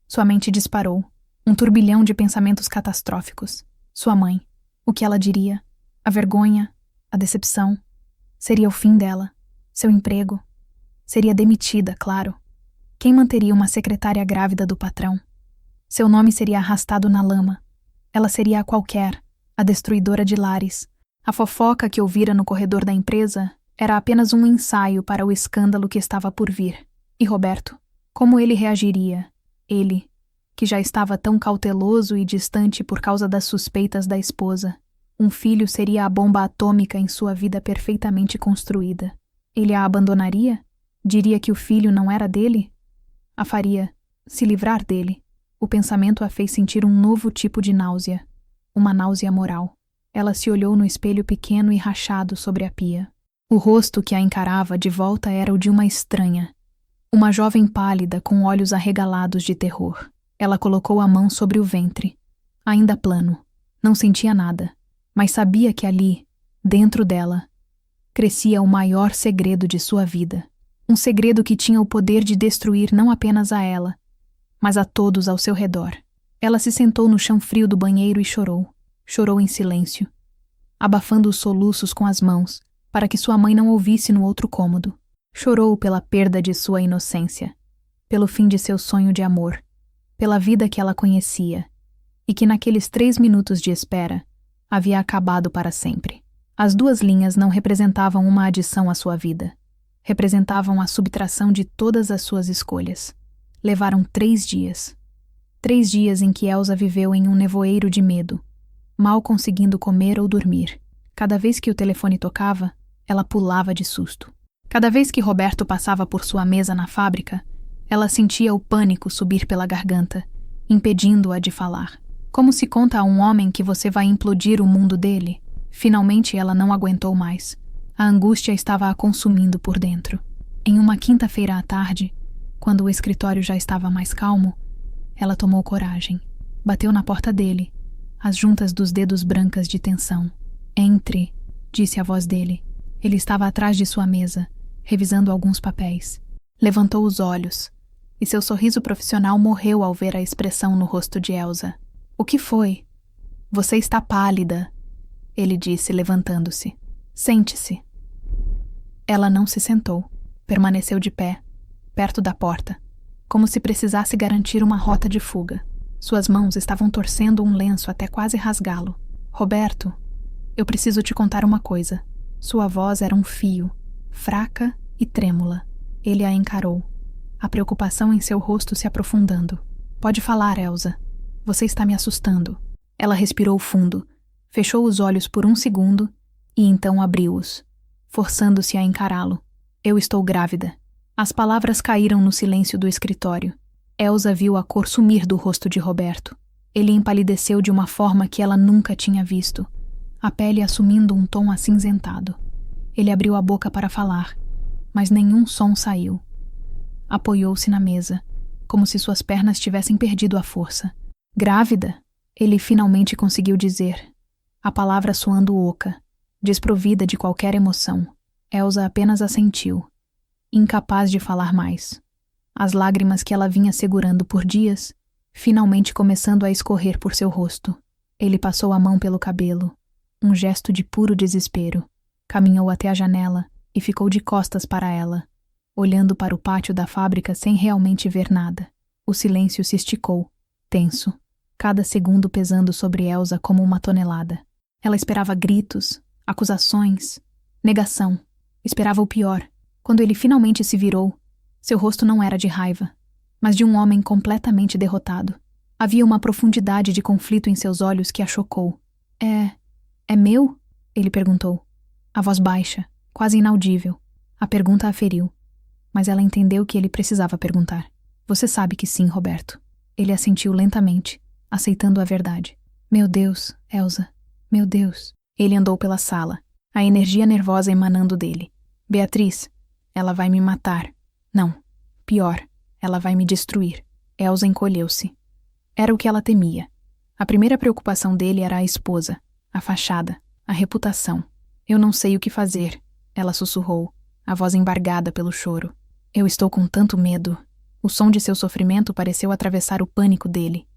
Speaker 1: Sua mente disparou. Um turbilhão de pensamentos catastróficos. Sua mãe. O que ela diria? A vergonha, a decepção. Seria o fim dela. Seu emprego. Seria demitida, claro. Quem manteria uma secretária grávida do patrão? Seu nome seria arrastado na lama. Ela seria a qualquer, a destruidora de lares. A fofoca que ouvira no corredor da empresa era apenas um ensaio para o escândalo que estava por vir. E Roberto? Como ele reagiria? Ele, que já estava tão cauteloso e distante por causa das suspeitas da esposa. Um filho seria a bomba atômica em sua vida perfeitamente construída. Ele a abandonaria? Diria que o filho não era dele? A faria se livrar dele. O pensamento a fez sentir um novo tipo de náusea. Uma náusea moral. Ela se olhou no espelho pequeno e rachado sobre a pia. O rosto que a encarava de volta era o de uma estranha. Uma jovem pálida com olhos arregalados de terror. Ela colocou a mão sobre o ventre. Ainda plano. Não sentia nada. Mas sabia que ali, dentro dela, crescia o maior segredo de sua vida. Um segredo que tinha o poder de destruir não apenas a ela, mas a todos ao seu redor. Ela se sentou no chão frio do banheiro e chorou. Chorou em silêncio, abafando os soluços com as mãos, para que sua mãe não ouvisse no outro cômodo. Chorou pela perda de sua inocência, pelo fim de seu sonho de amor, pela vida que ela conhecia, e que naqueles 3 minutos de espera havia acabado para sempre. As 2 linhas não representavam uma adição à sua vida. Representavam a subtração de todas as suas escolhas. Levaram 3 dias. 3 dias em que Elsa viveu em um nevoeiro de medo, mal conseguindo comer ou dormir. Cada vez que o telefone tocava, ela pulava de susto. Cada vez que Roberto passava por sua mesa na fábrica, ela sentia o pânico subir pela garganta, impedindo-a de falar. Como se conta a um homem que você vai implodir o mundo dele? Finalmente ela não aguentou mais. A angústia estava a consumindo por dentro. Em uma quinta-feira à tarde, quando o escritório já estava mais calmo, ela tomou coragem. Bateu na porta dele, as juntas dos dedos brancas de tensão. Entre, disse a voz dele. Ele estava atrás de sua mesa, revisando alguns papéis. Levantou os olhos, e seu sorriso profissional morreu ao ver a expressão no rosto de Elsa. O que foi? Você está pálida, ele disse, levantando-se. Sente-se. Ela não se sentou. Permaneceu de pé, perto da porta, como se precisasse garantir uma rota de fuga. Suas mãos estavam torcendo um lenço até quase rasgá-lo. Roberto, eu preciso te contar uma coisa. Sua voz era um fio, fraca e trêmula. Ele a encarou, a preocupação em seu rosto se aprofundando. Pode falar, Elsa. Você está me assustando. Ela respirou fundo, fechou os olhos por 1 segundo e então abriu-os, forçando-se a encará-lo. Eu estou grávida. As palavras caíram no silêncio do escritório. Elsa viu a cor sumir do rosto de Roberto. Ele empalideceu de uma forma que ela nunca tinha visto, a pele assumindo um tom acinzentado. Ele abriu a boca para falar, mas nenhum som saiu. Apoiou-se na mesa, como se suas pernas tivessem perdido a força. Grávida? Ele finalmente conseguiu dizer, a palavra soando oca, desprovida de qualquer emoção. Elsa apenas assentiu, incapaz de falar mais. As lágrimas que ela vinha segurando por dias, finalmente começando a escorrer por seu rosto. Ele passou a mão pelo cabelo, um gesto de puro desespero. Caminhou até a janela e ficou de costas para ela, olhando para o pátio da fábrica sem realmente ver nada. O silêncio se esticou, tenso, cada segundo pesando sobre Elsa como uma tonelada. Ela esperava gritos, acusações, negação. Esperava o pior. Quando ele finalmente se virou, seu rosto não era de raiva, mas de um homem completamente derrotado. Havia uma profundidade de conflito em seus olhos que a chocou. É meu? Ele perguntou. A voz baixa, quase inaudível. A pergunta a feriu, mas ela entendeu que ele precisava perguntar. Você sabe que sim, Roberto. Ele assentiu lentamente, aceitando a verdade. Meu Deus, Elsa. Meu Deus. Ele andou pela sala, a energia nervosa emanando dele. Beatriz, ela vai me matar. Não, pior, ela vai me destruir. Elsa encolheu-se. Era o que ela temia. A primeira preocupação dele era a esposa, a fachada, a reputação. Eu não sei o que fazer, ela sussurrou, a voz embargada pelo choro. Eu estou com tanto medo. O som de seu sofrimento pareceu atravessar o pânico dele.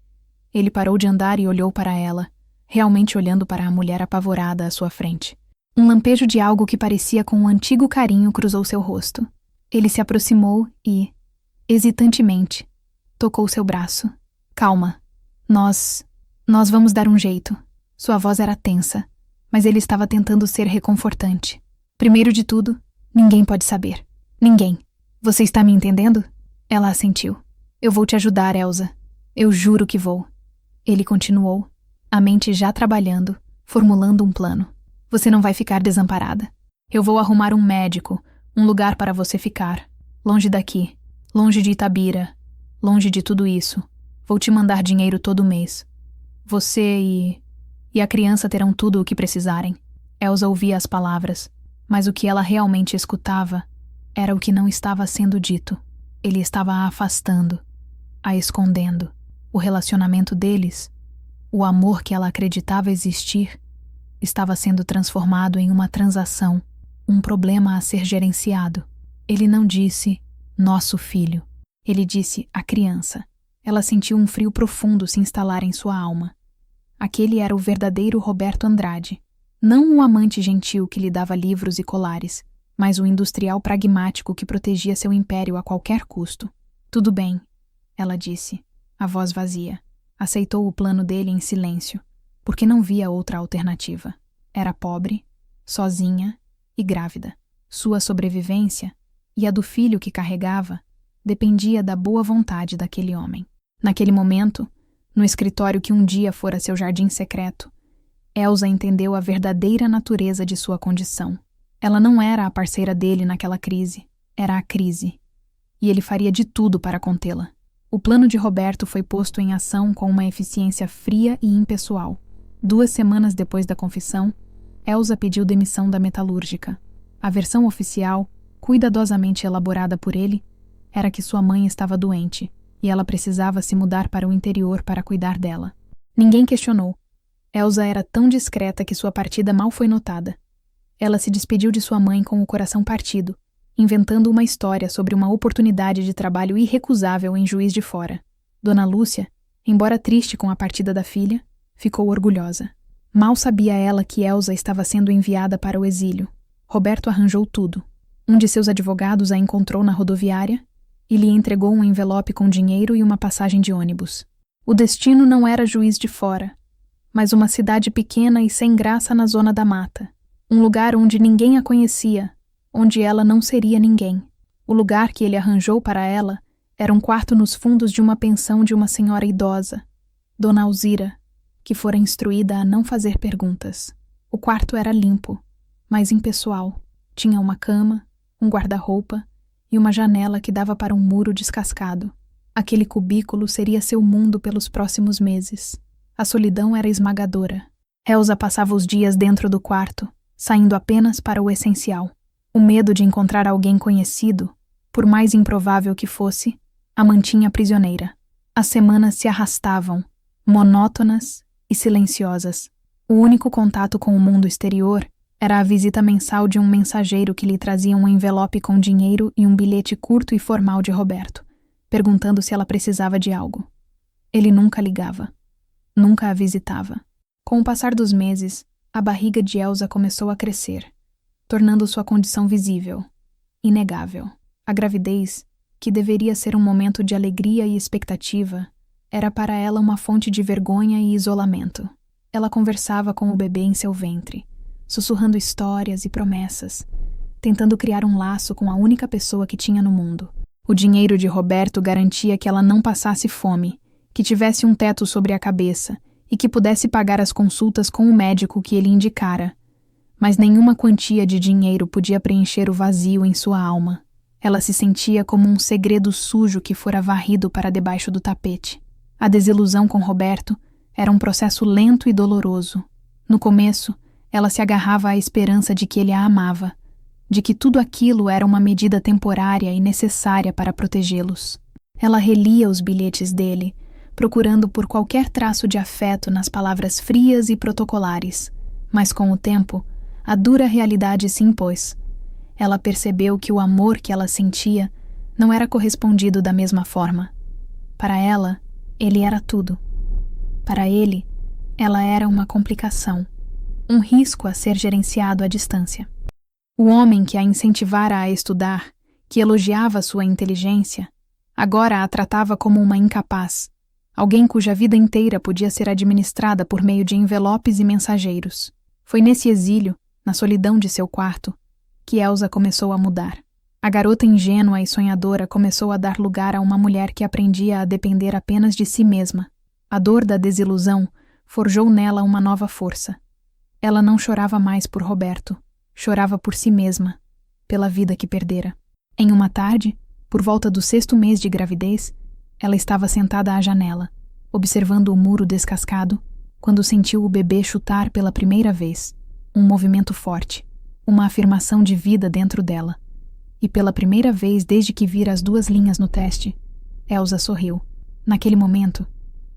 Speaker 1: Ele parou de andar e olhou para ela, realmente olhando para a mulher apavorada à sua frente. Um lampejo de algo que parecia com um antigo carinho cruzou seu rosto. Ele se aproximou e, hesitantemente, tocou seu braço. Calma. Nós vamos dar um jeito. Sua voz era tensa, mas ele estava tentando ser reconfortante. Primeiro de tudo, ninguém pode saber. Ninguém. Você está me entendendo? Ela assentiu. Eu vou te ajudar, Elsa. Eu juro que vou. Ele continuou, a mente já trabalhando, formulando um plano. Você não vai ficar desamparada. Eu vou arrumar um médico, um lugar para você ficar. Longe daqui, longe de Itabira, longe de tudo isso. Vou te mandar dinheiro todo mês. Você e a criança terão tudo o que precisarem. Elsa ouvia as palavras, mas o que ela realmente escutava era o que não estava sendo dito. Ele estava a afastando, a escondendo. O relacionamento deles, o amor que ela acreditava existir, estava sendo transformado em uma transação, um problema a ser gerenciado. Ele não disse, nosso filho. Ele disse, a criança. Ela sentiu um frio profundo se instalar em sua alma. Aquele era o verdadeiro Roberto Andrade. Não o amante gentil que lhe dava livros e colares, mas o industrial pragmático que protegia seu império a qualquer custo. Tudo bem, ela disse, a voz vazia. Aceitou o plano dele em silêncio, porque não via outra alternativa. Era pobre, sozinha e grávida. Sua sobrevivência, e a do filho que carregava, dependia da boa vontade daquele homem. Naquele momento, no escritório que um dia fora seu jardim secreto, Elsa entendeu a verdadeira natureza de sua condição. Ela não era a parceira dele naquela crise, era a crise. E ele faria de tudo para contê-la. O plano de Roberto foi posto em ação com uma eficiência fria e impessoal. 2 semanas depois da confissão, Elsa pediu demissão da metalúrgica. A versão oficial, cuidadosamente elaborada por ele, era que sua mãe estava doente e ela precisava se mudar para o interior para cuidar dela. Ninguém questionou. Elsa era tão discreta que sua partida mal foi notada. Ela se despediu de sua mãe com o coração partido, inventando uma história sobre uma oportunidade de trabalho irrecusável em Juiz de Fora. Dona Lúcia, embora triste com a partida da filha, ficou orgulhosa. Mal sabia ela que Elsa estava sendo enviada para o exílio. Roberto arranjou tudo. Um de seus advogados a encontrou na rodoviária e lhe entregou um envelope com dinheiro e uma passagem de ônibus. O destino não era Juiz de Fora, mas uma cidade pequena e sem graça na zona da mata. Um lugar onde ninguém a conhecia, onde ela não seria ninguém. O lugar que ele arranjou para ela era um quarto nos fundos de uma pensão de uma senhora idosa, Dona Alzira, que fora instruída a não fazer perguntas. O quarto era limpo, mas impessoal. Tinha uma cama, um guarda-roupa e uma janela que dava para um muro descascado. Aquele cubículo seria seu mundo pelos próximos meses. A solidão era esmagadora. Elsa passava os dias dentro do quarto, saindo apenas para o essencial. O medo de encontrar alguém conhecido, por mais improvável que fosse, a mantinha prisioneira. As semanas se arrastavam, monótonas e silenciosas. O único contato com o mundo exterior era a visita mensal de um mensageiro que lhe trazia um envelope com dinheiro e um bilhete curto e formal de Roberto, perguntando se ela precisava de algo. Ele nunca ligava. Nunca a visitava. Com o passar dos meses, a barriga de Elsa começou a crescer, tornando sua condição visível, inegável. A gravidez, que deveria ser um momento de alegria e expectativa, era para ela uma fonte de vergonha e isolamento. Ela conversava com o bebê em seu ventre, sussurrando histórias e promessas, tentando criar um laço com a única pessoa que tinha no mundo. O dinheiro de Roberto garantia que ela não passasse fome, que tivesse um teto sobre a cabeça e que pudesse pagar as consultas com o médico que ele indicara. Mas nenhuma quantia de dinheiro podia preencher o vazio em sua alma. Ela se sentia como um segredo sujo que fora varrido para debaixo do tapete. A desilusão com Roberto era um processo lento e doloroso. No começo, ela se agarrava à esperança de que ele a amava, de que tudo aquilo era uma medida temporária e necessária para protegê-los. Ela relia os bilhetes dele, procurando por qualquer traço de afeto nas palavras frias e protocolares. Mas com o tempo, a dura realidade se impôs. Ela percebeu que o amor que ela sentia não era correspondido da mesma forma. Para ela, ele era tudo. Para ele, Ela era uma complicação, um risco a ser gerenciado à distância. O homem que a incentivara a estudar, que elogiava sua inteligência, agora a tratava como uma incapaz, alguém cuja vida inteira podia ser administrada por meio de envelopes e mensageiros. Foi nesse exílio, na solidão de seu quarto, que Elsa começou a mudar. A garota ingênua e sonhadora começou a dar lugar a uma mulher que aprendia a depender apenas de si mesma. A dor da desilusão forjou nela uma nova força. Ela não chorava mais por Roberto, chorava por si mesma, pela vida que perdera. Em uma tarde, por volta do 6º mês de gravidez, ela estava sentada à janela, observando o muro descascado, quando sentiu o bebê chutar pela primeira vez. Um movimento forte, uma afirmação de vida dentro dela. E pela primeira vez desde que vira as 2 linhas no teste, Elsa sorriu. Naquele momento,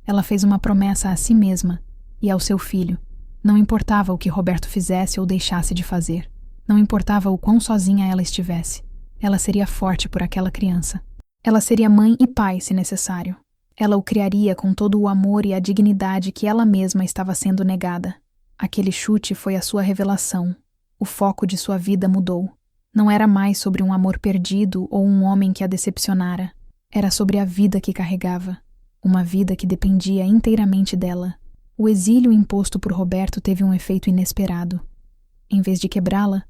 Speaker 1: ela fez uma promessa a si mesma e ao seu filho. Não importava o que Roberto fizesse ou deixasse de fazer. Não importava o quão sozinha ela estivesse. Ela seria forte por aquela criança. Ela seria mãe e pai, se necessário. Ela o criaria com todo o amor e a dignidade que ela mesma estava sendo negada. Aquele chute foi a sua revelação. O foco de sua vida mudou. Não era mais sobre um amor perdido ou um homem que a decepcionara. Era sobre a vida que carregava. Uma vida que dependia inteiramente dela. O exílio imposto por Roberto teve um efeito inesperado. Em vez de quebrá-la,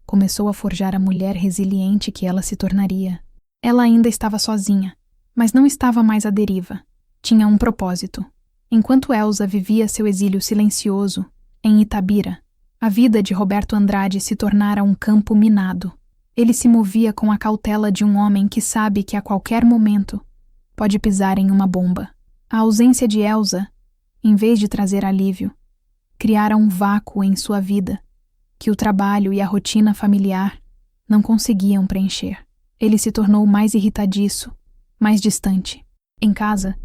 Speaker 1: começou a forjar a mulher resiliente que ela se tornaria. Ela ainda estava sozinha, mas não estava mais à deriva. Tinha um propósito. Enquanto Elsa vivia seu exílio silencioso, em Itabira, a vida de Roberto Andrade se tornara um campo minado. Ele se movia com a cautela de um homem que sabe que a qualquer momento pode pisar em uma bomba. A ausência de Elsa, em vez de trazer alívio, criara um vácuo em sua vida que o trabalho e a rotina familiar não conseguiam preencher. Ele se tornou mais irritadiço, mais distante. Em casa,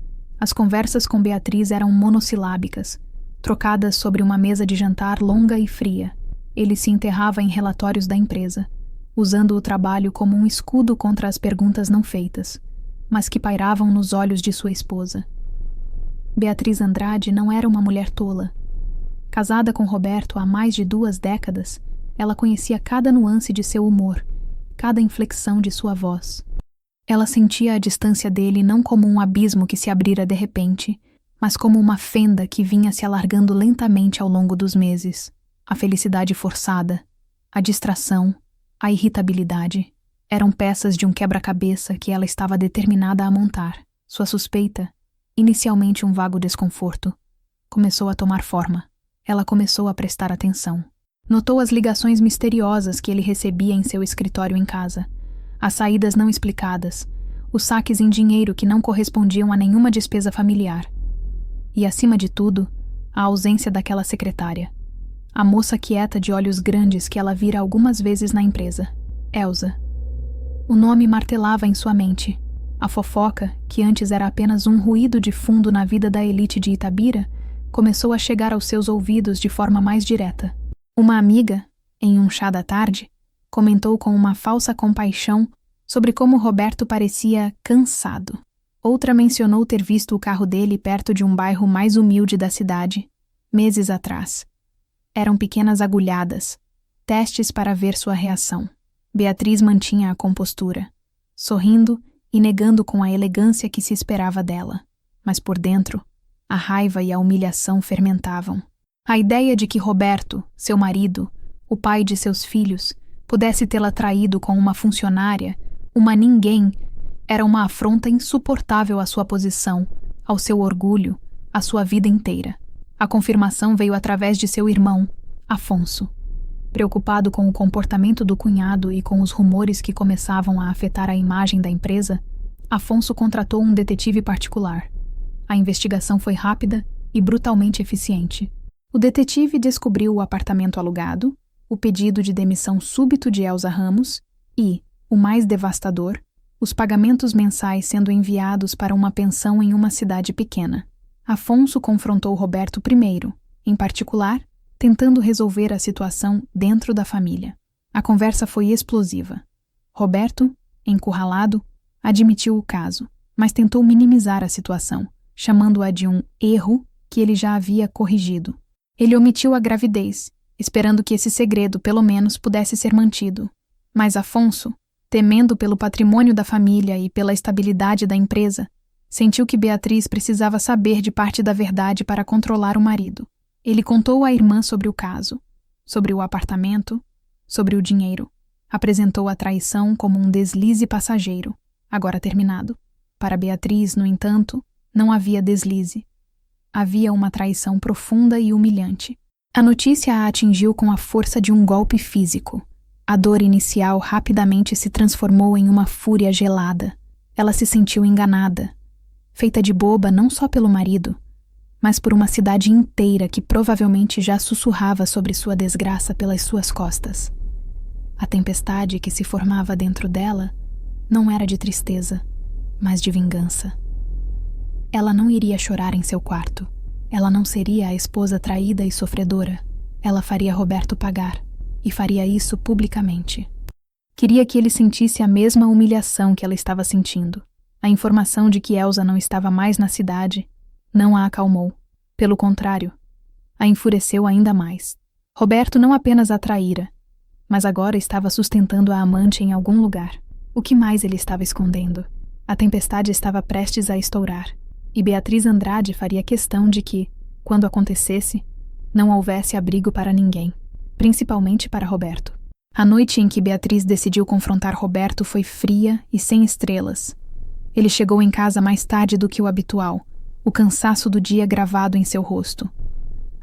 Speaker 1: as conversas com Beatriz eram monossilábicas, trocadas sobre uma mesa de jantar longa e fria. Ele se enterrava em relatórios da empresa, usando o trabalho como um escudo contra as perguntas não feitas, mas que pairavam nos olhos de sua esposa. Beatriz Andrade não era uma mulher tola. Casada com Roberto há mais de 2 décadas, ela conhecia cada nuance de seu humor, cada inflexão de sua voz. Ela sentia a distância dele não como um abismo que se abrira de repente, mas como uma fenda que vinha se alargando lentamente ao longo dos meses. A felicidade forçada, a distração, a irritabilidade eram peças de um quebra-cabeça que ela estava determinada a montar. Sua suspeita, inicialmente um vago desconforto, começou a tomar forma. Ela começou a prestar atenção. Notou as ligações misteriosas que ele recebia em seu escritório em casa, as saídas não explicadas, os saques em dinheiro que não correspondiam a nenhuma despesa familiar. E, acima de tudo, a ausência daquela secretária. A moça quieta de olhos grandes que ela vira algumas vezes na empresa. Elsa. O nome martelava em sua mente. A fofoca, que antes era apenas um ruído de fundo na vida da elite de Itabira, começou a chegar aos seus ouvidos de forma mais direta. Uma amiga, em um chá da tarde, comentou com uma falsa compaixão sobre como Roberto parecia cansado. Outra mencionou ter visto o carro dele perto de um bairro mais humilde da cidade, meses atrás. Eram pequenas agulhadas, testes para ver sua reação. Beatriz mantinha a compostura, sorrindo e negando com a elegância que se esperava dela. Mas por dentro, a raiva e a humilhação fermentavam. A ideia de que Roberto, seu marido, o pai de seus filhos, pudesse tê-la traído com uma funcionária, uma ninguém, era uma afronta insuportável à sua posição, ao seu orgulho, à sua vida inteira. A confirmação veio através de seu irmão, Afonso. Preocupado com o comportamento do cunhado e com os rumores que começavam a afetar a imagem da empresa, Afonso contratou um detetive particular. A investigação foi rápida e brutalmente eficiente. O detetive descobriu o apartamento alugado, o pedido de demissão súbito de Elsa Ramos e, o mais devastador, os pagamentos mensais sendo enviados para uma pensão em uma cidade pequena. Afonso confrontou Roberto primeiro, em particular, tentando resolver a situação dentro da família. A conversa foi explosiva. Roberto, encurralado, admitiu o caso, mas tentou minimizar a situação, chamando-a de um erro que ele já havia corrigido. Ele omitiu a gravidez, esperando que esse segredo, pelo menos, pudesse ser mantido. Mas Afonso, temendo pelo patrimônio da família e pela estabilidade da empresa, sentiu que Beatriz precisava saber de parte da verdade para controlar o marido. Ele contou à irmã sobre o caso, sobre o apartamento, sobre o dinheiro. Apresentou a traição como um deslize passageiro, agora terminado. Para Beatriz, no entanto, não havia deslize. Havia uma traição profunda e humilhante. A notícia a atingiu com a força de um golpe físico. A dor inicial rapidamente se transformou em uma fúria gelada. Ela se sentiu enganada, feita de boba não só pelo marido, mas por uma cidade inteira que provavelmente já sussurrava sobre sua desgraça pelas suas costas. A tempestade que se formava dentro dela não era de tristeza, mas de vingança. Ela não iria chorar em seu quarto. Ela não seria a esposa traída e sofredora. Ela faria Roberto pagar, e faria isso publicamente. Queria que ele sentisse a mesma humilhação que ela estava sentindo. A informação de que Elsa não estava mais na cidade não a acalmou. Pelo contrário, a enfureceu ainda mais. Roberto não apenas a traíra, mas agora estava sustentando a amante em algum lugar. O que mais ele estava escondendo? A tempestade estava prestes a estourar, e Beatriz Andrade faria questão de que, quando acontecesse, não houvesse abrigo para ninguém, principalmente para Roberto. A noite em que Beatriz decidiu confrontar Roberto foi fria e sem estrelas. Ele chegou em casa mais tarde do que o habitual, o cansaço do dia gravado em seu rosto.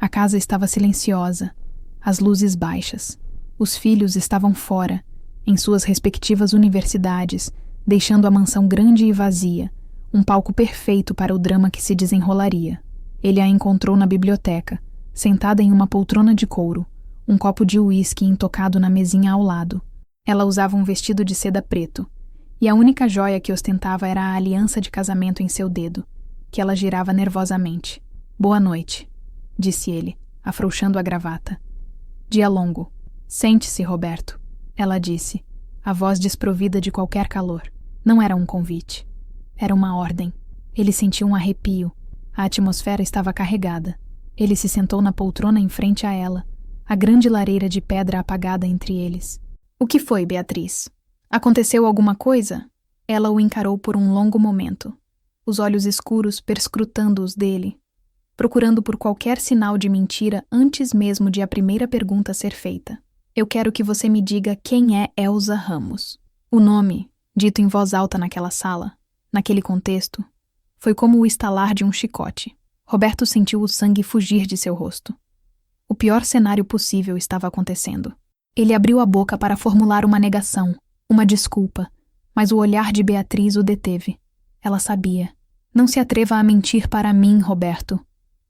Speaker 1: A casa estava silenciosa, as luzes baixas. Os filhos estavam fora, em suas respectivas universidades, deixando a mansão grande e vazia, um palco perfeito para o drama que se desenrolaria. Ele a encontrou na biblioteca, sentada em uma poltrona de couro, um copo de uísque intocado na mesinha ao lado. Ela usava um vestido de seda preto, e a única joia que ostentava era a aliança de casamento em seu dedo, que ela girava nervosamente. "Boa noite", disse ele, afrouxando a gravata. "Dia longo." "Sente-se, Roberto", ela disse, a voz desprovida de qualquer calor. Não era um convite. Era uma ordem. Ele sentiu um arrepio. A atmosfera estava carregada. Ele se sentou na poltrona em frente a ela, a grande lareira de pedra apagada entre eles. "O que foi, Beatriz? Aconteceu alguma coisa?" Ela o encarou por um longo momento, os olhos escuros perscrutando os dele, procurando por qualquer sinal de mentira antes mesmo de a primeira pergunta ser feita. "Eu quero que você me diga quem é Elsa Ramos." O nome, dito em voz alta naquela sala, naquele contexto, foi como o estalar de um chicote. Roberto sentiu o sangue fugir de seu rosto. O pior cenário possível estava acontecendo. Ele abriu a boca para formular uma negação, uma desculpa, mas o olhar de Beatriz o deteve. Ela sabia. "Não se atreva a mentir para mim, Roberto."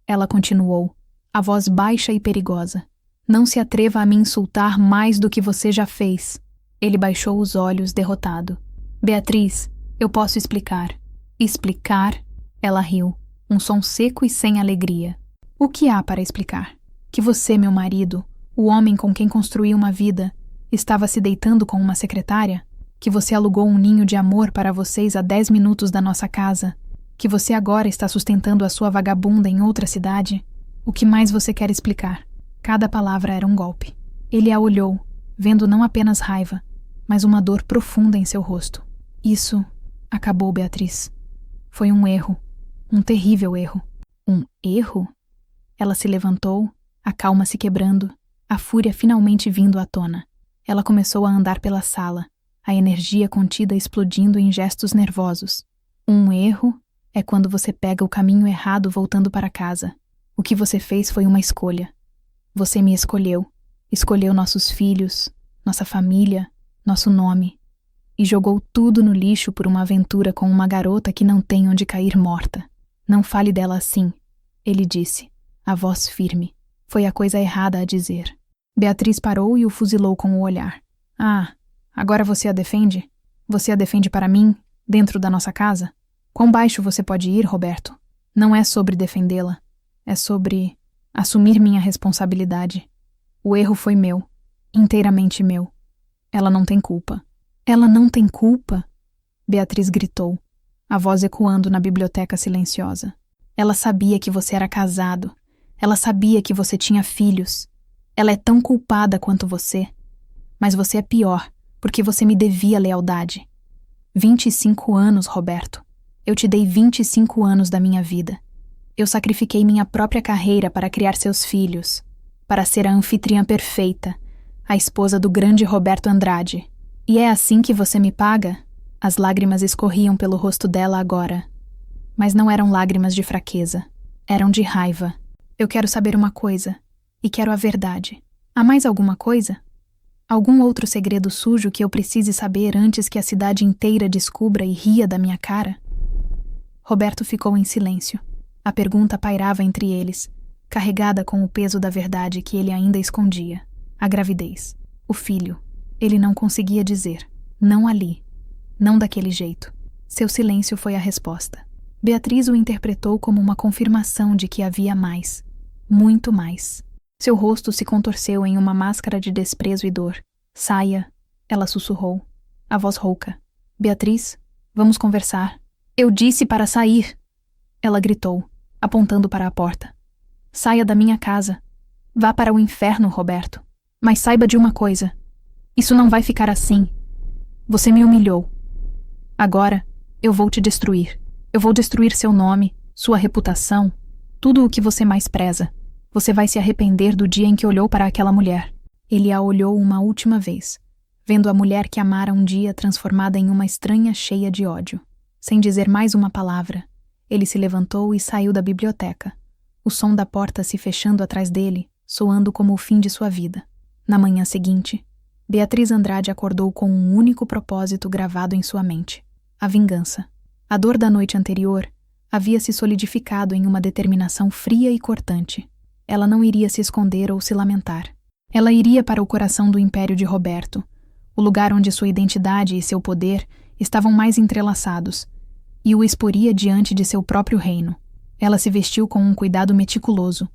Speaker 1: Ela continuou, a voz baixa e perigosa. "Não se atreva a me insultar mais do que você já fez." Ele baixou os olhos, derrotado. "Beatriz, eu posso explicar." "Explicar?" Ela riu, um som seco e sem alegria. "O que há para explicar? Que você, meu marido, o homem com quem construí uma vida, estava se deitando com uma secretária? Que você alugou um ninho de amor para vocês a 10 minutos da nossa casa? Que você agora está sustentando a sua vagabunda em outra cidade? O que mais você quer explicar?" Cada palavra era um golpe. Ele a olhou, vendo não apenas raiva, mas uma dor profunda em seu rosto. "Isso acabou, Beatriz. Foi um erro, um terrível erro." "Um erro?" Ela se levantou, a calma se quebrando, a fúria finalmente vindo à tona. Ela começou a andar pela sala, a energia contida explodindo em gestos nervosos. "Um erro é quando você pega o caminho errado voltando para casa. O que você fez foi uma escolha. Você me escolheu. Escolheu nossos filhos, nossa família, nosso nome. E jogou tudo no lixo por uma aventura com uma garota que não tem onde cair morta. Não fale dela assim", ele disse, a voz firme. Foi a coisa errada a dizer. Beatriz parou e o fuzilou com o olhar. "Ah, agora você a defende? Você a defende para mim, dentro da nossa casa? Quão baixo você pode ir, Roberto? Não é sobre defendê-la. É sobre assumir minha responsabilidade. O erro foi meu, inteiramente meu. Ela não tem culpa." "Ela não tem culpa?" Beatriz gritou, a voz ecoando na biblioteca silenciosa. Ela sabia que você era casado. Ela sabia que você tinha filhos. Ela é tão culpada quanto você. Mas você é pior, porque você me devia lealdade. 25 anos, Roberto. Eu te dei 25 anos da minha vida. Eu sacrifiquei minha própria carreira para criar seus filhos, para ser a anfitriã perfeita, a esposa do grande Roberto Andrade. E é assim que você me paga? As lágrimas escorriam pelo rosto dela agora. Mas não eram lágrimas de fraqueza. Eram de raiva. Eu quero saber uma coisa, e quero a verdade. Há mais alguma coisa? Algum outro segredo sujo que eu precise saber antes que a cidade inteira descubra e ria da minha cara? Roberto ficou em silêncio. A pergunta pairava entre eles, carregada com o peso da verdade que ele ainda escondia. A gravidez. O filho. Ele não conseguia dizer. Não ali. Não daquele jeito. Seu silêncio foi a resposta. Beatriz o interpretou como uma confirmação de que havia mais. Muito mais. Seu rosto se contorceu em uma máscara de desprezo e dor. Saia, ela sussurrou, a voz rouca. Beatriz, vamos conversar. Eu disse para sair. Ela gritou, apontando para a porta. Saia da minha casa. Vá para o inferno, Roberto. Mas saiba de uma coisa. Isso não vai ficar assim. Você me humilhou. Agora, eu vou te destruir. Eu vou destruir seu nome, sua reputação, tudo o que você mais preza. Você vai se arrepender do dia em que olhou para aquela mulher. Ele a olhou uma última vez, vendo a mulher que amara um dia transformada em uma estranha cheia de ódio. Sem dizer mais uma palavra, ele se levantou e saiu da biblioteca, o som da porta se fechando atrás dele, soando como o fim de sua vida. Na manhã seguinte, Beatriz Andrade acordou com um único propósito gravado em sua mente: a vingança. A dor da noite anterior havia se solidificado em uma determinação fria e cortante. Ela não iria se esconder ou se lamentar. Ela iria para o coração do império de Roberto, o lugar onde sua identidade e seu poder estavam mais entrelaçados, e o exporia diante de seu próprio reino. Ela se vestiu com um cuidado meticuloso,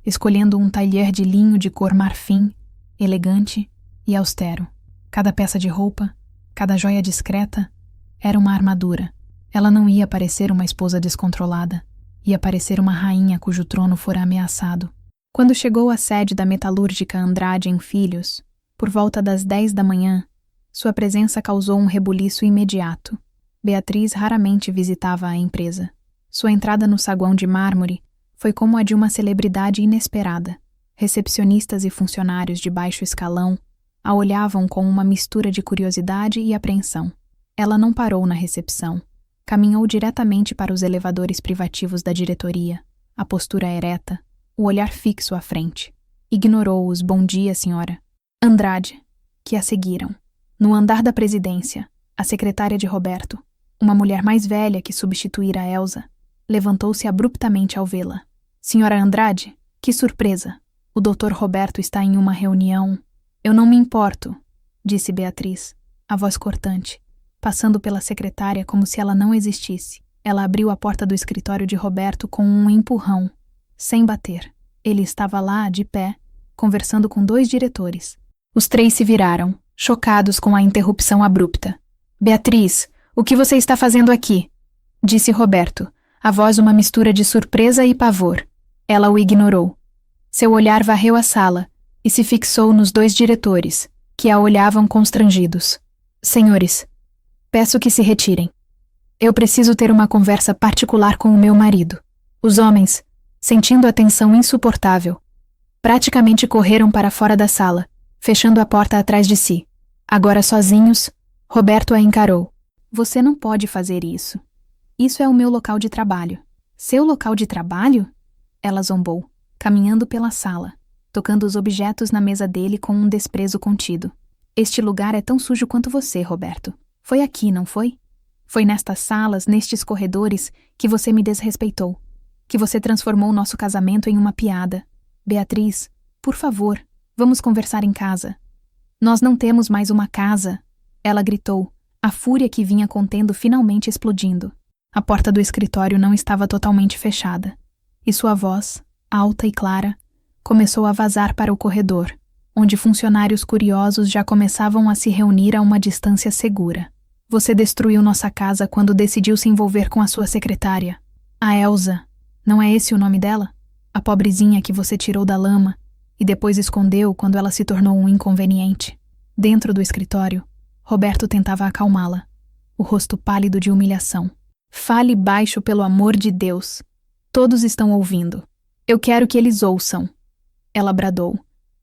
Speaker 1: escolhendo um tailleur de linho de cor marfim, elegante e austero. Cada peça de roupa, cada joia discreta, era uma armadura. Ela não ia parecer uma esposa descontrolada, ia parecer uma rainha cujo trono fora ameaçado. Quando chegou à sede da metalúrgica Andrade em Filhos, por volta das 10 da manhã, sua presença causou um rebuliço imediato. Beatriz raramente visitava a empresa. Sua entrada no saguão de mármore foi como a de uma celebridade inesperada. Recepcionistas e funcionários de baixo escalão a olhavam com uma mistura de curiosidade e apreensão. Ela não parou na recepção. Caminhou diretamente para os elevadores privativos da diretoria, a postura ereta, o olhar fixo à frente. Ignorou os "bom dia, senhora" Andrade, que a seguiram. No andar da presidência, a secretária de Roberto, uma mulher mais velha que substituíra Elsa, levantou-se abruptamente ao vê-la. Senhora Andrade, que surpresa! O Dr. Roberto está em uma reunião. Eu não me importo, disse Beatriz, a voz cortante, passando pela secretária como se ela não existisse. Ela abriu a porta do escritório de Roberto com um empurrão, sem bater. Ele estava lá, de pé, conversando com 2 diretores. Os 3 se viraram, chocados com a interrupção abrupta. Beatriz, o que você está fazendo aqui? Disse Roberto, a voz uma mistura de surpresa e pavor. Ela o ignorou. Seu olhar varreu a sala e se fixou nos 2 diretores, que a olhavam constrangidos. Senhores, peço que se retirem. Eu preciso ter uma conversa particular com o meu marido. Os homens, sentindo a tensão insuportável, praticamente correram para fora da sala, fechando a porta atrás de si. Agora sozinhos, Roberto a encarou. Você não pode fazer isso. Isso é o meu local de trabalho. Seu local de trabalho? Ela zombou, caminhando pela sala, tocando os objetos na mesa dele com um desprezo contido. Este lugar é tão sujo quanto você, Roberto. Foi aqui, não foi? Foi nestas salas, nestes corredores, que você me desrespeitou. Que você transformou nosso casamento em uma piada. Beatriz, por favor, vamos conversar em casa. Nós não temos mais uma casa. Ela gritou, a fúria que vinha contendo finalmente explodindo. A porta do escritório não estava totalmente fechada, e sua voz, alta e clara, começou a vazar para o corredor, onde funcionários curiosos já começavam a se reunir a uma distância segura. Você destruiu nossa casa quando decidiu se envolver com a sua secretária, a Elsa. Não é esse o nome dela? A pobrezinha que você tirou da lama e depois escondeu quando ela se tornou um inconveniente. Dentro do escritório, Roberto tentava acalmá-la, o rosto pálido de humilhação. Fale baixo, pelo amor de Deus. Todos estão ouvindo. Eu quero que eles ouçam. Ela bradou,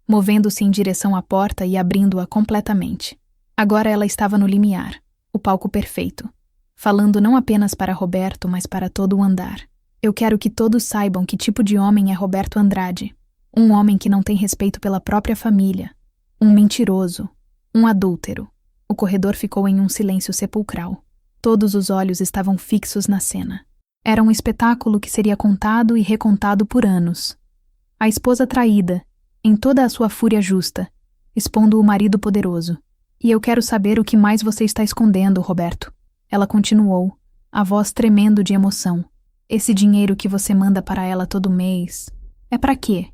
Speaker 1: movendo-se em direção à porta e abrindo-a completamente. Agora ela estava no limiar, o palco perfeito, falando não apenas para Roberto, mas para todo o andar. Eu quero que todos saibam que tipo de homem é Roberto Andrade. Um homem que não tem respeito pela própria família. Um mentiroso. Um adúltero. O corredor ficou em um silêncio sepulcral. Todos os olhos estavam fixos na cena. Era um espetáculo que seria contado e recontado por anos. A esposa traída, em toda a sua fúria justa, expondo o marido poderoso. E eu quero saber o que mais você está escondendo, Roberto. Ela continuou, a voz tremendo de emoção. Esse dinheiro que você manda para ela todo mês, é para quê?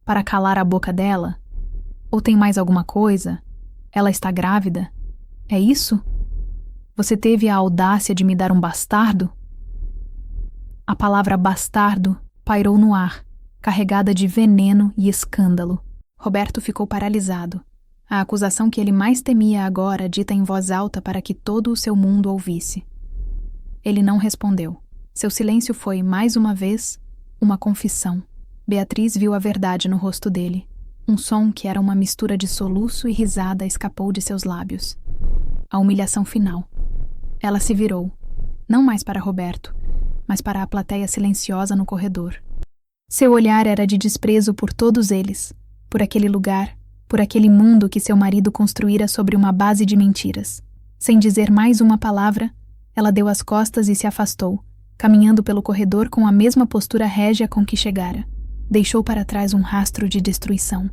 Speaker 1: Para calar a boca dela? Ou tem mais alguma coisa? Ela está grávida? É isso? Você teve a audácia de me dar um bastardo? A palavra bastardo pairou no ar, carregada de veneno e escândalo. Roberto ficou paralisado. A acusação que ele mais temia agora dita em voz alta para que todo o seu mundo ouvisse. Ele não respondeu. Seu silêncio foi, mais uma vez, uma confissão. Beatriz viu a verdade no rosto dele. Um som que era uma mistura de soluço e risada escapou de seus lábios. A humilhação final. Ela se virou, não mais para Roberto, mas para a plateia silenciosa no corredor. Seu olhar era de desprezo por todos eles, por aquele lugar, por aquele mundo que seu marido construíra sobre uma base de mentiras. Sem dizer mais uma palavra, ela deu as costas e se afastou, caminhando pelo corredor com a mesma postura régia com que chegara. Deixou para trás um rastro de destruição.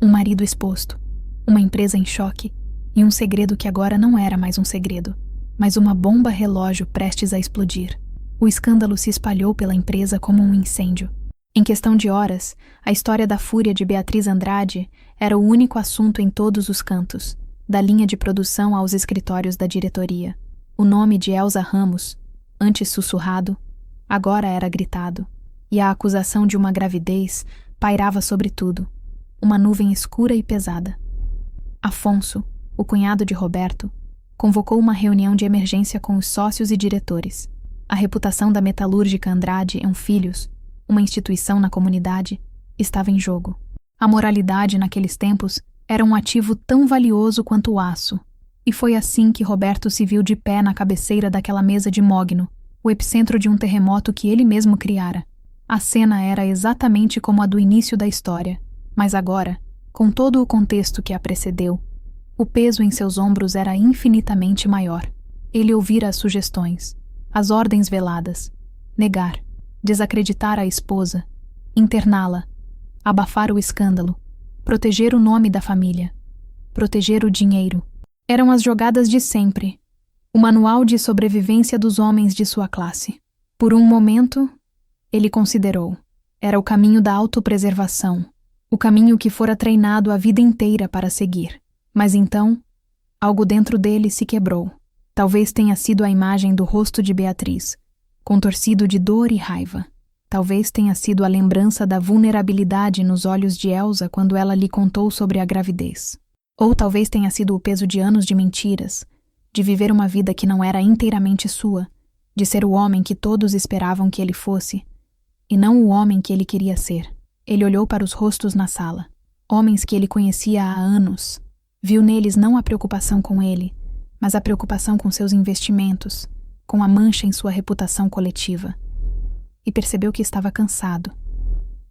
Speaker 1: Um marido exposto, uma empresa em choque e um segredo que agora não era mais um segredo, mas uma bomba relógio prestes a explodir. O escândalo se espalhou pela empresa como um incêndio. Em questão de horas, a história da fúria de Beatriz Andrade era o único assunto em todos os cantos, da linha de produção aos escritórios da diretoria. O nome de Elza Ramos, antes sussurrado, agora era gritado, e a acusação de uma gravidez pairava sobre tudo, uma nuvem escura e pesada. Afonso, o cunhado de Roberto, convocou uma reunião de emergência com os sócios e diretores. A reputação da metalúrgica Andrade e Filhos, uma instituição na comunidade, estava em jogo. A moralidade naqueles tempos era um ativo tão valioso quanto o aço. E foi assim que Roberto se viu de pé na cabeceira daquela mesa de mogno, o epicentro de um terremoto que ele mesmo criara. A cena era exatamente como a do início da história, mas agora, com todo o contexto que a precedeu, o peso em seus ombros era infinitamente maior. Ele ouvira as sugestões, as ordens veladas, negar, desacreditar a esposa, interná-la, abafar o escândalo, proteger o nome da família, proteger o dinheiro. Eram as jogadas de sempre, o manual de sobrevivência dos homens de sua classe. Por um momento, ele considerou, era o caminho da autopreservação, o caminho que fora treinado a vida inteira para seguir. Mas então, algo dentro dele se quebrou. Talvez tenha sido a imagem do rosto de Beatriz, contorcido de dor e raiva. Talvez tenha sido a lembrança da vulnerabilidade nos olhos de Elza quando ela lhe contou sobre a gravidez. Ou talvez tenha sido o peso de anos de mentiras, de viver uma vida que não era inteiramente sua, de ser o homem que todos esperavam que ele fosse, e não o homem que ele queria ser. Ele olhou para os rostos na sala, homens que ele conhecia há anos. Viu neles não a preocupação com ele, mas a preocupação com seus investimentos, com a mancha em sua reputação coletiva. E percebeu que estava cansado.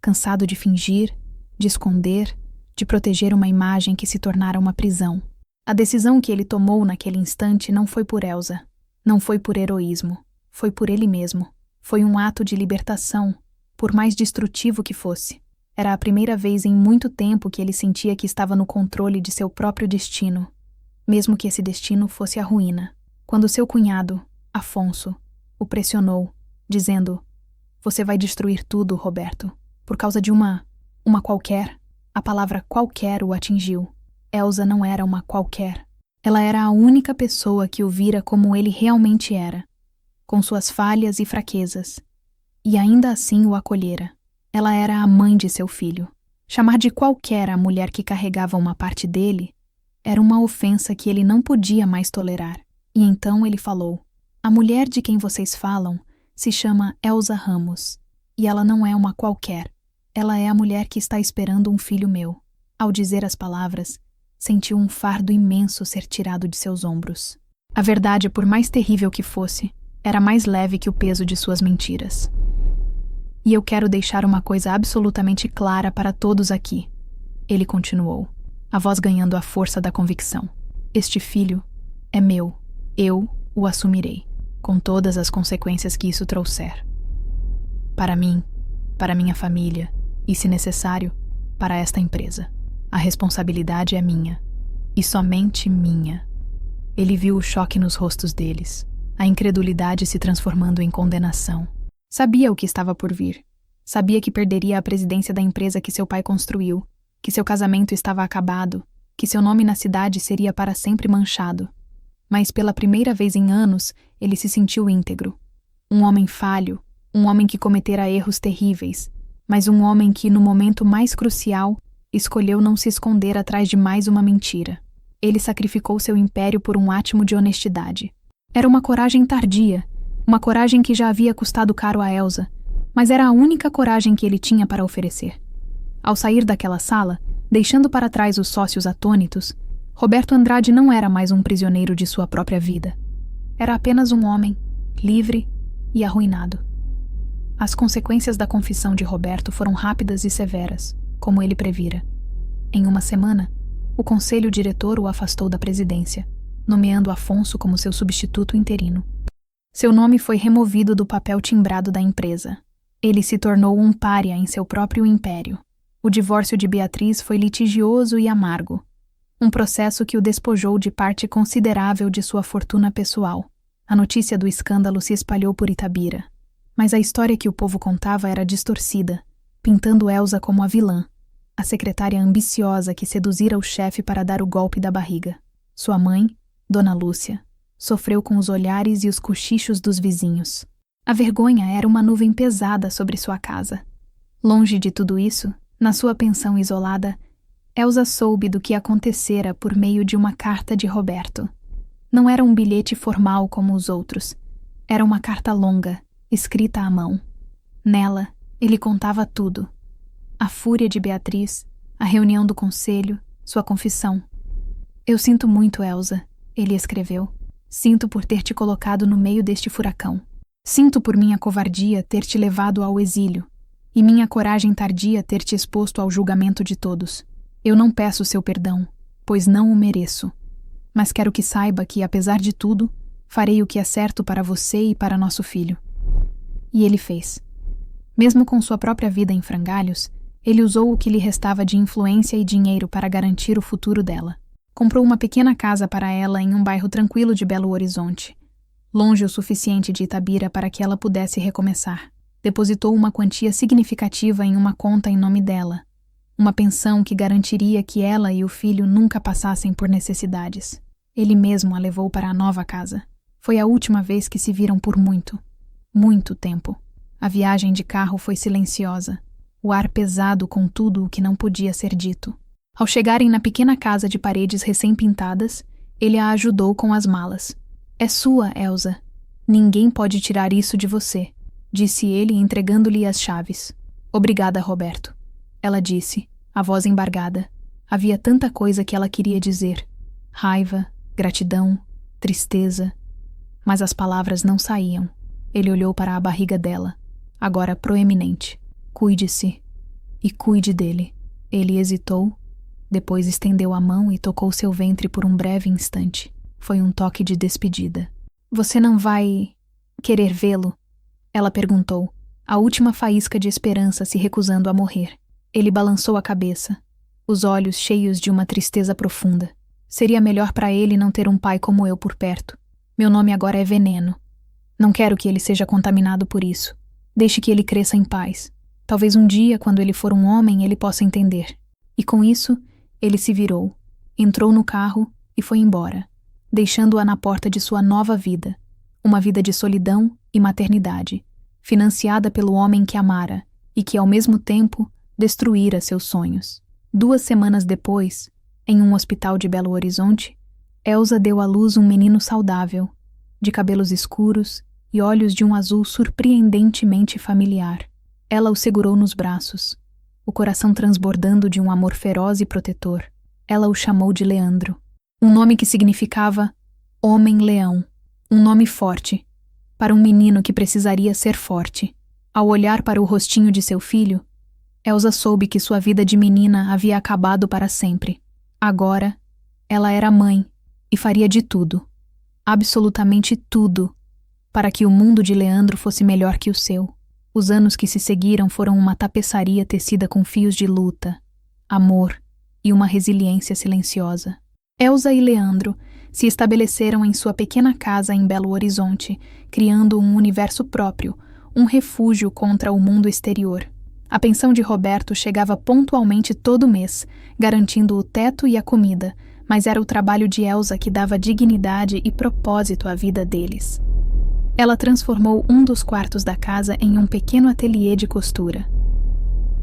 Speaker 1: Cansado de fingir, de esconder, de proteger uma imagem que se tornara uma prisão. A decisão que ele tomou naquele instante não foi por Elza, não foi por heroísmo, foi por ele mesmo. Foi um ato de libertação, por mais destrutivo que fosse. Era a primeira vez em muito tempo que ele sentia que estava no controle de seu próprio destino, mesmo que esse destino fosse a ruína. Quando seu cunhado, Afonso, o pressionou, dizendo: "Você vai destruir tudo, Roberto, por causa de uma qualquer." A palavra qualquer o atingiu. Elza não era uma qualquer. Ela era a única pessoa que o vira como ele realmente era, com suas falhas e fraquezas, e ainda assim o acolhera. Ela era a mãe de seu filho. Chamar de qualquer a mulher que carregava uma parte dele era uma ofensa que ele não podia mais tolerar. E então ele falou: "A mulher de quem vocês falam se chama Elsa Ramos, e ela não é uma qualquer. Ela é a mulher que está esperando um filho meu." Ao dizer as palavras, sentiu um fardo imenso ser tirado de seus ombros. A verdade, por mais terrível que fosse, era mais leve que o peso de suas mentiras. "E eu quero deixar uma coisa absolutamente clara para todos aqui", ele continuou, a voz ganhando a força da convicção. "Este filho é meu. Eu o assumirei, com todas as consequências que isso trouxer. Para mim, para minha família e, se necessário, para esta empresa. A responsabilidade é minha, e somente minha." Ele viu o choque nos rostos deles, a incredulidade se transformando em condenação. Sabia o que estava por vir. Sabia que perderia a presidência da empresa que seu pai construiu, que seu casamento estava acabado, que seu nome na cidade seria para sempre manchado. Mas pela primeira vez em anos, ele se sentiu íntegro. Um homem falho, um homem que cometera erros terríveis, mas um homem que, no momento mais crucial, escolheu não se esconder atrás de mais uma mentira. Ele sacrificou seu império por um átimo de honestidade. Era uma coragem tardia, uma coragem que já havia custado caro a Elsa, mas era a única coragem que ele tinha para oferecer. Ao sair daquela sala, deixando para trás os sócios atônitos, Roberto Andrade não era mais um prisioneiro de sua própria vida. Era apenas um homem, livre e arruinado. As consequências da confissão de Roberto foram rápidas e severas, como ele previra. Em uma semana, o conselho diretor o afastou da presidência, nomeando Afonso como seu substituto interino. Seu nome foi removido do papel timbrado da empresa. Ele se tornou um pária em seu próprio império. O divórcio de Beatriz foi litigioso e amargo. Um processo que o despojou de parte considerável de sua fortuna pessoal. A notícia do escândalo se espalhou por Itabira. Mas a história que o povo contava era distorcida, pintando Elsa como a vilã, a secretária ambiciosa que seduzira o chefe para dar o golpe da barriga. Sua mãe, Dona Lúcia, sofreu com os olhares e os cochichos dos vizinhos. A vergonha era uma nuvem pesada sobre sua casa. Longe de tudo isso, na sua pensão isolada, Elsa soube do que acontecera por meio de uma carta de Roberto. Não era um bilhete formal como os outros. Era uma carta longa, escrita à mão. Nela, ele contava tudo. A fúria de Beatriz, a reunião do conselho, sua confissão. "Eu sinto muito, Elsa", ele escreveu. "Sinto por ter te colocado no meio deste furacão. Sinto por minha covardia ter te levado ao exílio, e minha coragem tardia ter te exposto ao julgamento de todos. Eu não peço seu perdão, pois não o mereço. Mas quero que saiba que, apesar de tudo, farei o que é certo para você e para nosso filho." E ele fez. Mesmo com sua própria vida em frangalhos, ele usou o que lhe restava de influência e dinheiro para garantir o futuro dela. Comprou uma pequena casa para ela em um bairro tranquilo de Belo Horizonte, longe o suficiente de Itabira para que ela pudesse recomeçar. Depositou uma quantia significativa em uma conta em nome dela, uma pensão que garantiria que ela e o filho nunca passassem por necessidades. Ele mesmo a levou para a nova casa. Foi a última vez que se viram por muito, muito tempo. A viagem de carro foi silenciosa, o ar pesado com tudo o que não podia ser dito. Ao chegarem na pequena casa de paredes recém-pintadas, ele a ajudou com as malas. "É sua, Elsa. Ninguém pode tirar isso de você", disse ele, entregando-lhe as chaves. "Obrigada, Roberto", ela disse, a voz embargada. Havia tanta coisa que ela queria dizer. Raiva, gratidão, tristeza. Mas as palavras não saíam. Ele olhou para a barriga dela, agora proeminente. "Cuide-se. E cuide dele." Ele hesitou, depois estendeu a mão e tocou seu ventre por um breve instante. Foi um toque de despedida. "Você não vai querer vê-lo?" ela perguntou, a última faísca de esperança se recusando a morrer. Ele balançou a cabeça, os olhos cheios de uma tristeza profunda. "Seria melhor para ele não ter um pai como eu por perto. Meu nome agora é Veneno. Não quero que ele seja contaminado por isso. Deixe que ele cresça em paz. Talvez um dia, quando ele for um homem, ele possa entender." E com isso, ele se virou, entrou no carro e foi embora, deixando-a na porta de sua nova vida, uma vida de solidão e maternidade, financiada pelo homem que amara e que, ao mesmo tempo, destruíra seus sonhos. 2 semanas depois, em um hospital de Belo Horizonte, Elsa deu à luz um menino saudável, de cabelos escuros e olhos de um azul surpreendentemente familiar. Ela o segurou nos braços, o coração transbordando de um amor feroz e protetor. Ela o chamou de Leandro, um nome que significava Homem-Leão, um nome forte, para um menino que precisaria ser forte. Ao olhar para o rostinho de seu filho, Elsa soube que sua vida de menina havia acabado para sempre. Agora, ela era mãe e faria de tudo, absolutamente tudo, para que o mundo de Leandro fosse melhor que o seu. Os anos que se seguiram foram uma tapeçaria tecida com fios de luta, amor e uma resiliência silenciosa. Elsa e Leandro se estabeleceram em sua pequena casa em Belo Horizonte, criando um universo próprio, um refúgio contra o mundo exterior. A pensão de Roberto chegava pontualmente todo mês, garantindo o teto e a comida, mas era o trabalho de Elsa que dava dignidade e propósito à vida deles. Ela transformou um dos quartos da casa em um pequeno ateliê de costura.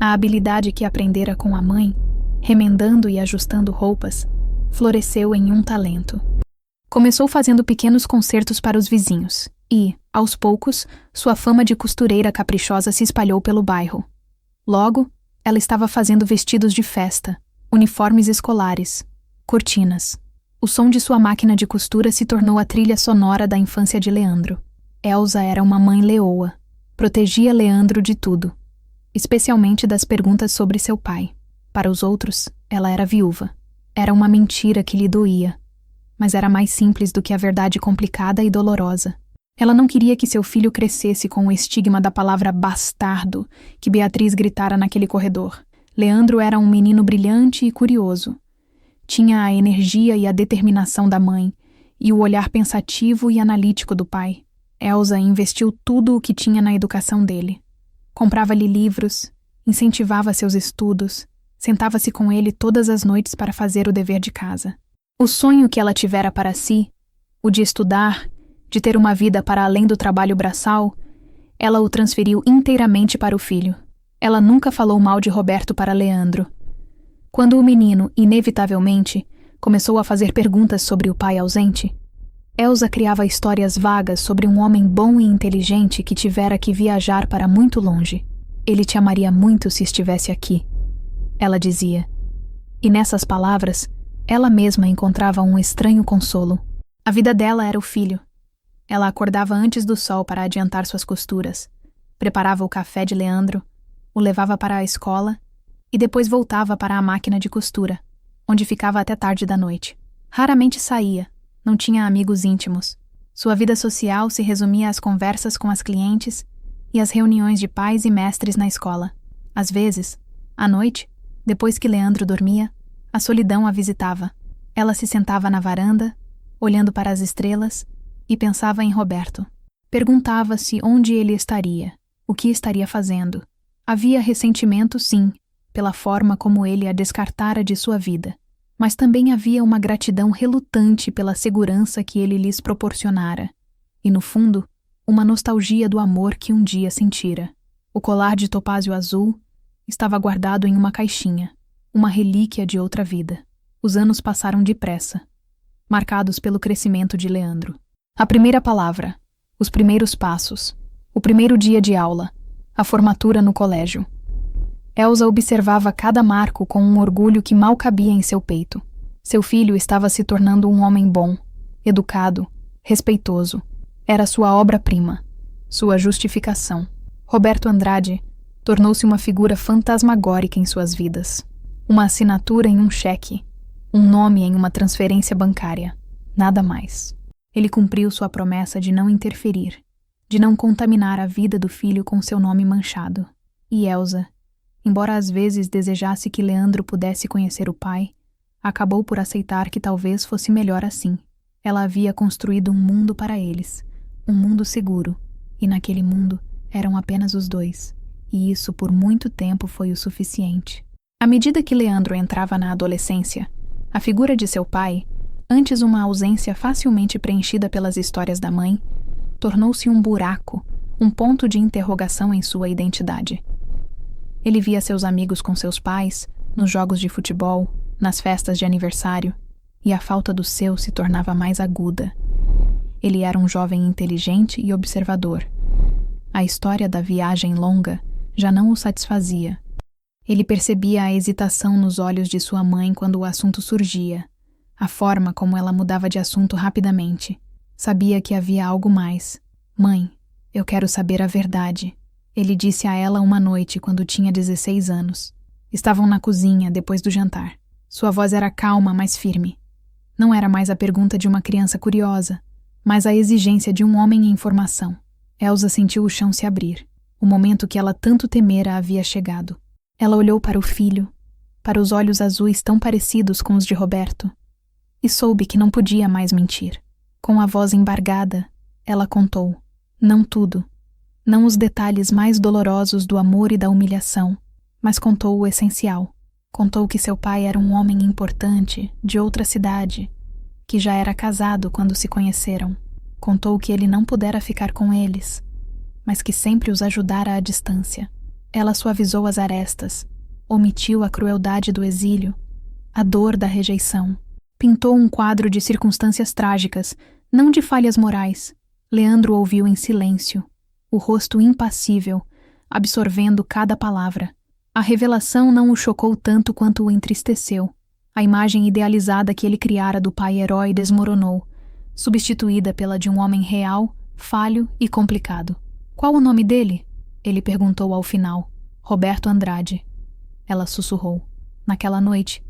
Speaker 1: A habilidade que aprendera com a mãe, remendando e ajustando roupas, floresceu em um talento. Começou fazendo pequenos concertos para os vizinhos e, aos poucos, sua fama de costureira caprichosa se espalhou pelo bairro. Logo, ela estava fazendo vestidos de festa, uniformes escolares, cortinas. O som de sua máquina de costura se tornou a trilha sonora da infância de Leandro. Elsa era uma mãe leoa. Protegia Leandro de tudo, especialmente das perguntas sobre seu pai. Para os outros, ela era viúva. Era uma mentira que lhe doía, mas era mais simples do que a verdade complicada e dolorosa. Ela não queria que seu filho crescesse com o estigma da palavra bastardo que Beatriz gritara naquele corredor. Leandro era um menino brilhante e curioso. Tinha a energia e a determinação da mãe e o olhar pensativo e analítico do pai. Elsa investiu tudo o que tinha na educação dele. Comprava-lhe livros, incentivava seus estudos, sentava-se com ele todas as noites para fazer o dever de casa. O sonho que ela tivera para si, o de estudar, de ter uma vida para além do trabalho braçal, ela o transferiu inteiramente para o filho. Ela nunca falou mal de Roberto para Leandro. Quando o menino, inevitavelmente, começou a fazer perguntas sobre o pai ausente, Elsa criava histórias vagas sobre um homem bom e inteligente que tivera que viajar para muito longe. Ele te amaria muito se estivesse aqui, ela dizia. E nessas palavras, ela mesma encontrava um estranho consolo. A vida dela era o filho. Ela acordava antes do sol para adiantar suas costuras, preparava o café de Leandro, o levava para a escola e depois voltava para a máquina de costura, onde ficava até tarde da noite. Raramente saía, não tinha amigos íntimos. Sua vida social se resumia às conversas com as clientes e às reuniões de pais e mestres na escola. Às vezes, à noite, depois que Leandro dormia, a solidão a visitava. Ela se sentava na varanda, olhando para as estrelas, e pensava em Roberto. Perguntava-se onde ele estaria, o que estaria fazendo. Havia ressentimento, sim, pela forma como ele a descartara de sua vida, mas também havia uma gratidão relutante pela segurança que ele lhes proporcionara, e, no fundo, uma nostalgia do amor que um dia sentira. O colar de topázio azul estava guardado em uma caixinha, uma relíquia de outra vida. Os anos passaram depressa, marcados pelo crescimento de Leandro. A primeira palavra, os primeiros passos, o primeiro dia de aula, a formatura no colégio. Elsa observava cada marco com um orgulho que mal cabia em seu peito. Seu filho estava se tornando um homem bom, educado, respeitoso. Era sua obra-prima, sua justificação. Roberto Andrade tornou-se uma figura fantasmagórica em suas vidas. Uma assinatura em um cheque, um nome em uma transferência bancária. Nada mais. Ele cumpriu sua promessa de não interferir, de não contaminar a vida do filho com seu nome manchado. E Elsa, embora às vezes desejasse que Leandro pudesse conhecer o pai, acabou por aceitar que talvez fosse melhor assim. Ela havia construído um mundo para eles, um mundo seguro, e naquele mundo eram apenas os dois, e isso por muito tempo foi o suficiente. À medida que Leandro entrava na adolescência, a figura de seu pai, antes uma ausência facilmente preenchida pelas histórias da mãe, tornou-se um buraco um ponto de interrogação em sua identidade. Ele via seus amigos com seus pais, nos jogos de futebol, nas festas de aniversário, e a falta do seu se tornava mais aguda. Ele era um jovem inteligente e observador. A história da viagem longa já não o satisfazia. Ele percebia a hesitação nos olhos de sua mãe quando o assunto surgia, a forma como ela mudava de assunto rapidamente. Sabia que havia algo mais. Mãe, eu quero saber a verdade. Ele disse a ela uma noite quando tinha 16 anos. Estavam na cozinha depois do jantar. Sua voz era calma, mas firme. Não era mais a pergunta de uma criança curiosa, mas a exigência de um homem em formação. Elsa sentiu o chão se abrir. O momento que ela tanto temera havia chegado. Ela olhou para o filho, para os olhos azuis tão parecidos com os de Roberto, e soube que não podia mais mentir. Com a voz embargada, ela contou. Não tudo. Não os detalhes mais dolorosos do amor e da humilhação, mas contou o essencial. Contou que seu pai era um homem importante, de outra cidade, que já era casado quando se conheceram. Contou que ele não pudera ficar com eles, mas que sempre os ajudara à distância. Ela suavizou as arestas, omitiu a crueldade do exílio, a dor da rejeição. Pintou um quadro de circunstâncias trágicas, não de falhas morais. Leandro ouviu em silêncio, o rosto impassível, absorvendo cada palavra. A revelação não o chocou tanto quanto o entristeceu. A imagem idealizada que ele criara do pai herói desmoronou, substituída pela de um homem real, falho e complicado. Qual o nome dele? Ele perguntou ao final. Roberto Andrade. Ela sussurrou. Naquela noite,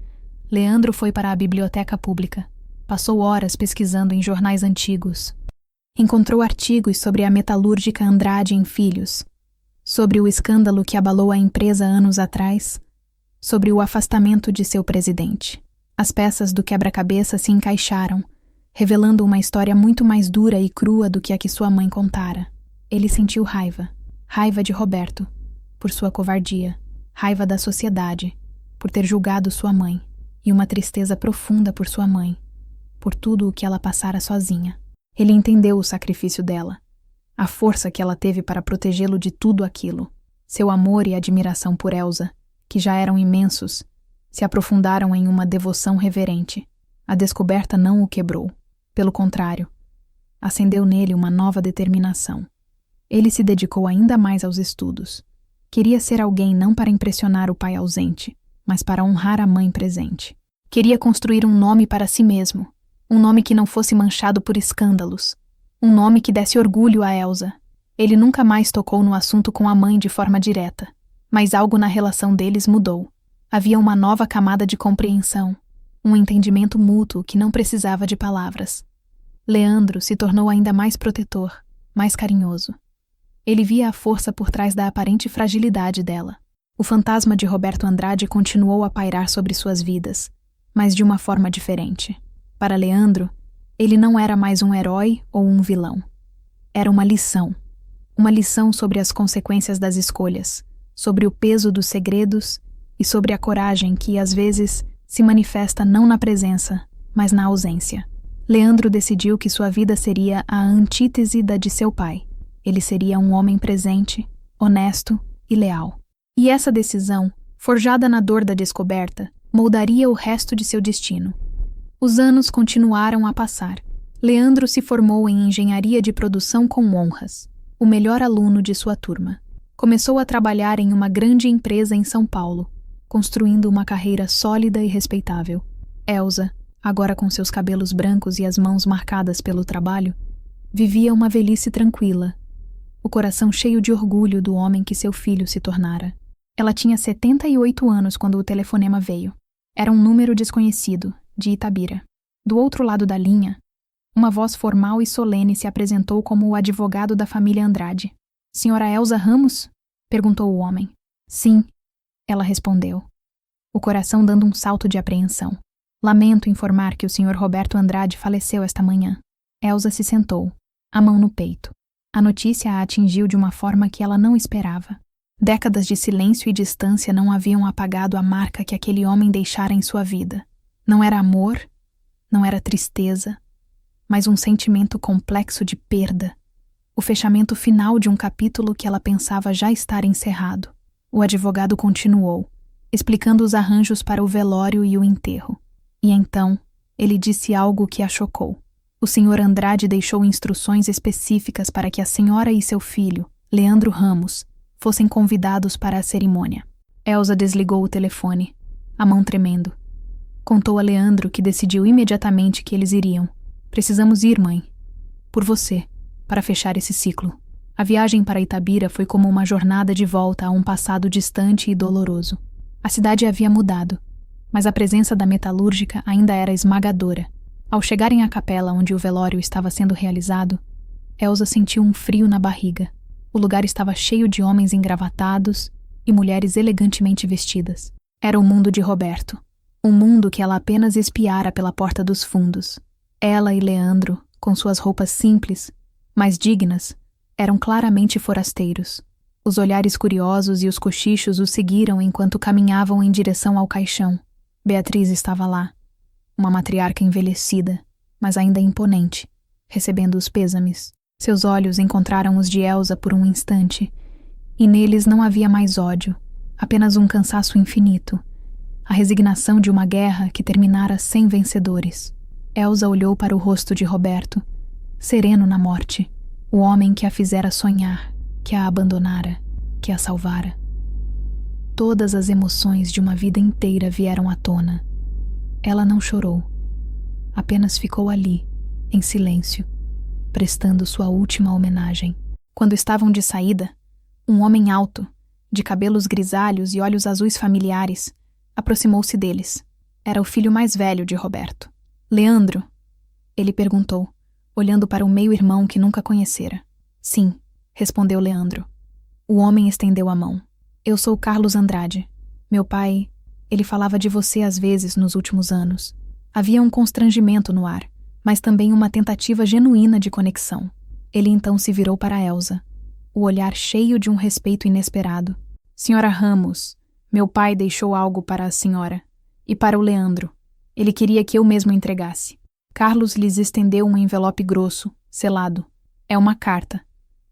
Speaker 1: Leandro foi para a biblioteca pública. Passou horas pesquisando em jornais antigos. Encontrou artigos sobre a metalúrgica Andrade em Filhos, sobre o escândalo que abalou a empresa anos atrás, sobre o afastamento de seu presidente. As peças do quebra-cabeça se encaixaram, revelando uma história muito mais dura e crua do que a que sua mãe contara. Ele sentiu raiva. Raiva de Roberto, por sua covardia. Raiva da sociedade, por ter julgado sua mãe. E uma tristeza profunda por sua mãe, por tudo o que ela passara sozinha. Ele entendeu o sacrifício dela, a força que ela teve para protegê-lo de tudo aquilo. Seu amor e admiração por Elsa, que já eram imensos, se aprofundaram em uma devoção reverente. A descoberta não o quebrou. Pelo contrário, acendeu nele uma nova determinação. Ele se dedicou ainda mais aos estudos. Queria ser alguém não para impressionar o pai ausente, mas para honrar a mãe presente. Queria construir um nome para si mesmo, um nome que não fosse manchado por escândalos, um nome que desse orgulho a Elsa. Ele nunca mais tocou no assunto com a mãe de forma direta, mas algo na relação deles mudou. Havia uma nova camada de compreensão, um entendimento mútuo que não precisava de palavras. Leandro se tornou ainda mais protetor, mais carinhoso. Ele via a força por trás da aparente fragilidade dela. O fantasma de Roberto Andrade continuou a pairar sobre suas vidas, mas de uma forma diferente. Para Leandro, ele não era mais um herói ou um vilão. Era uma lição sobre as consequências das escolhas, sobre o peso dos segredos e sobre a coragem que, às vezes, se manifesta não na presença, mas na ausência. Leandro decidiu que sua vida seria a antítese da de seu pai. Ele seria um homem presente, honesto e leal. E essa decisão, forjada na dor da descoberta, moldaria o resto de seu destino. Os anos continuaram a passar. Leandro se formou em engenharia de produção com honras, o melhor aluno de sua turma. Começou a trabalhar em uma grande empresa em São Paulo, construindo uma carreira sólida e respeitável. Elsa, agora com seus cabelos brancos e as mãos marcadas pelo trabalho, vivia uma velhice tranquila, o coração cheio de orgulho do homem que seu filho se tornara. Ela tinha 78 anos quando o telefonema veio. Era um número desconhecido, de Itabira. Do outro lado da linha, uma voz formal e solene se apresentou como o advogado da família Andrade. Senhora Elsa Ramos? Perguntou o homem. Sim, ela respondeu, o coração dando um salto de apreensão. Lamento informar que o senhor Roberto Andrade faleceu esta manhã. Elsa se sentou, a mão no peito. A notícia a atingiu de uma forma que ela não esperava. Décadas de silêncio e distância não haviam apagado a marca que aquele homem deixara em sua vida. Não era amor, não era tristeza, mas um sentimento complexo de perda, O fechamento final de um capítulo que ela pensava já estar encerrado. O advogado continuou, explicando os arranjos para o velório e o enterro. E então, ele disse algo que a chocou. O Sr. Andrade deixou instruções específicas para que a senhora e seu filho, Leandro Ramos, fossem convidados para a cerimônia. Elsa desligou o telefone, a mão tremendo. Contou a Leandro que decidiu imediatamente que eles iriam. Precisamos ir, mãe. Por você, para fechar esse ciclo. A viagem para Itabira foi como uma jornada de volta a um passado distante e doloroso. A cidade havia mudado, mas a presença da metalúrgica ainda era esmagadora. Ao chegarem à capela onde o velório estava sendo realizado, Elsa sentiu um frio na barriga. O lugar estava cheio de homens engravatados e mulheres elegantemente vestidas. Era o mundo de Roberto. Um mundo que ela apenas espiara pela porta dos fundos. Ela e Leandro, com suas roupas simples, mas dignas, eram claramente forasteiros. Os olhares curiosos e os cochichos os seguiram enquanto caminhavam em direção ao caixão. Beatriz estava lá, uma matriarca envelhecida, mas ainda imponente, recebendo os pêsames. Seus olhos encontraram os de Elsa por um instante, e neles não havia mais ódio, apenas um cansaço infinito, a resignação de uma guerra que terminara sem vencedores. Elsa olhou para o rosto de Roberto, sereno na morte, o homem que a fizera sonhar, que a abandonara, que a salvara. Todas as emoções de uma vida inteira vieram à tona. Ela não chorou, apenas ficou ali, em silêncio, prestando sua última homenagem. Quando estavam de saída, um homem alto, de cabelos grisalhos e olhos azuis familiares, aproximou-se deles. Era o filho mais velho de Roberto. Leandro? Ele perguntou, olhando para o meio-irmão que nunca conhecera. Sim, respondeu Leandro. O homem estendeu a mão. Eu sou Carlos Andrade. Meu pai, ele falava de você às vezes nos últimos anos. Havia um constrangimento no ar, mas também uma tentativa genuína de conexão. Ele então se virou para Elsa, o olhar cheio de um respeito inesperado. Senhora Ramos, meu pai deixou algo para a senhora. E para o Leandro. Ele queria que eu mesmo entregasse. Carlos lhes estendeu um envelope grosso, selado. É uma carta.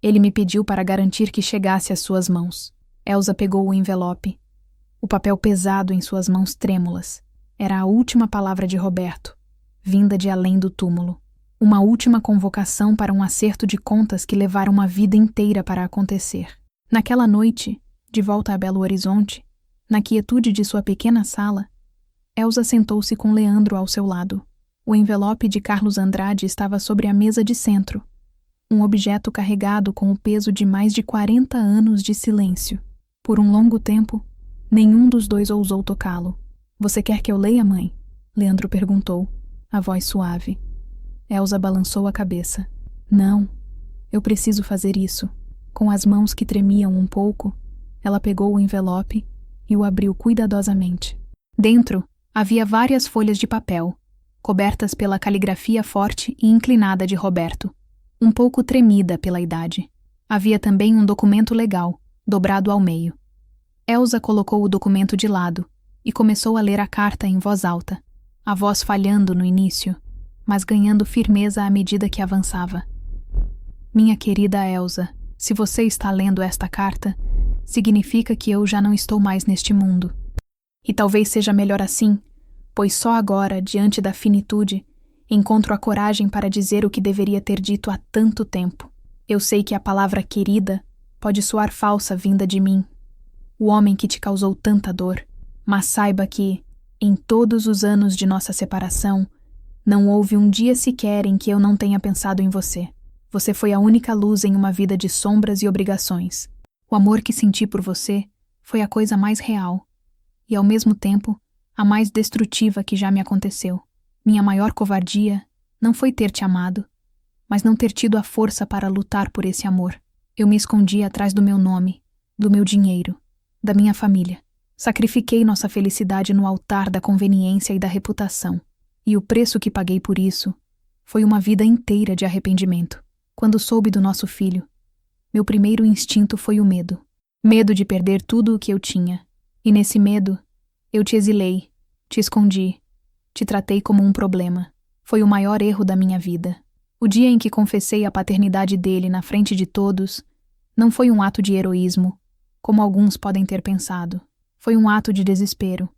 Speaker 1: Ele me pediu para garantir que chegasse às suas mãos. Elsa pegou o envelope. O papel pesado em suas mãos trêmulas. Era a última palavra de Roberto, vinda de além do túmulo. Uma última convocação para um acerto de contas que levara uma vida inteira para acontecer. Naquela noite, de volta a Belo Horizonte, na quietude de sua pequena sala, Elsa sentou-se com Leandro ao seu lado. O envelope de Carlos Andrade estava sobre a mesa de centro, um objeto carregado com o peso de mais de 40 anos de silêncio. Por um longo tempo, nenhum dos dois ousou tocá-lo. Você quer que eu leia, mãe? Leandro perguntou, a voz suave. Elsa balançou a cabeça. Não, eu preciso fazer isso. Com as mãos que tremiam um pouco, ela pegou o envelope e o abriu cuidadosamente. Dentro, havia várias folhas de papel, cobertas pela caligrafia forte e inclinada de Roberto, um pouco tremida pela idade. Havia também um documento legal, dobrado ao meio. Elsa colocou o documento de lado e começou a ler a carta em voz alta, a voz falhando no início, mas ganhando firmeza à medida que avançava. Minha querida Elsa, se você está lendo esta carta, significa que eu já não estou mais neste mundo. E talvez seja melhor assim, pois só agora, diante da finitude, encontro a coragem para dizer o que deveria ter dito há tanto tempo. Eu sei que a palavra querida pode soar falsa vinda de mim, o homem que te causou tanta dor, mas saiba que, em todos os anos de nossa separação, não houve um dia sequer em que eu não tenha pensado em você. Você foi a única luz em uma vida de sombras e obrigações. O amor que senti por você foi a coisa mais real, e ao mesmo tempo, a mais destrutiva que já me aconteceu. Minha maior covardia não foi ter te amado, mas não ter tido a força para lutar por esse amor. Eu me escondi atrás do meu nome, do meu dinheiro, da minha família. Sacrifiquei nossa felicidade no altar da conveniência e da reputação. E o preço que paguei por isso foi uma vida inteira de arrependimento. Quando soube do nosso filho, meu primeiro instinto foi o medo. Medo de perder tudo o que eu tinha. E nesse medo, eu te exilei, te escondi, te tratei como um problema. Foi o maior erro da minha vida. O dia em que confessei a paternidade dele na frente de todos não foi um ato de heroísmo, como alguns podem ter pensado. Foi um ato de desespero.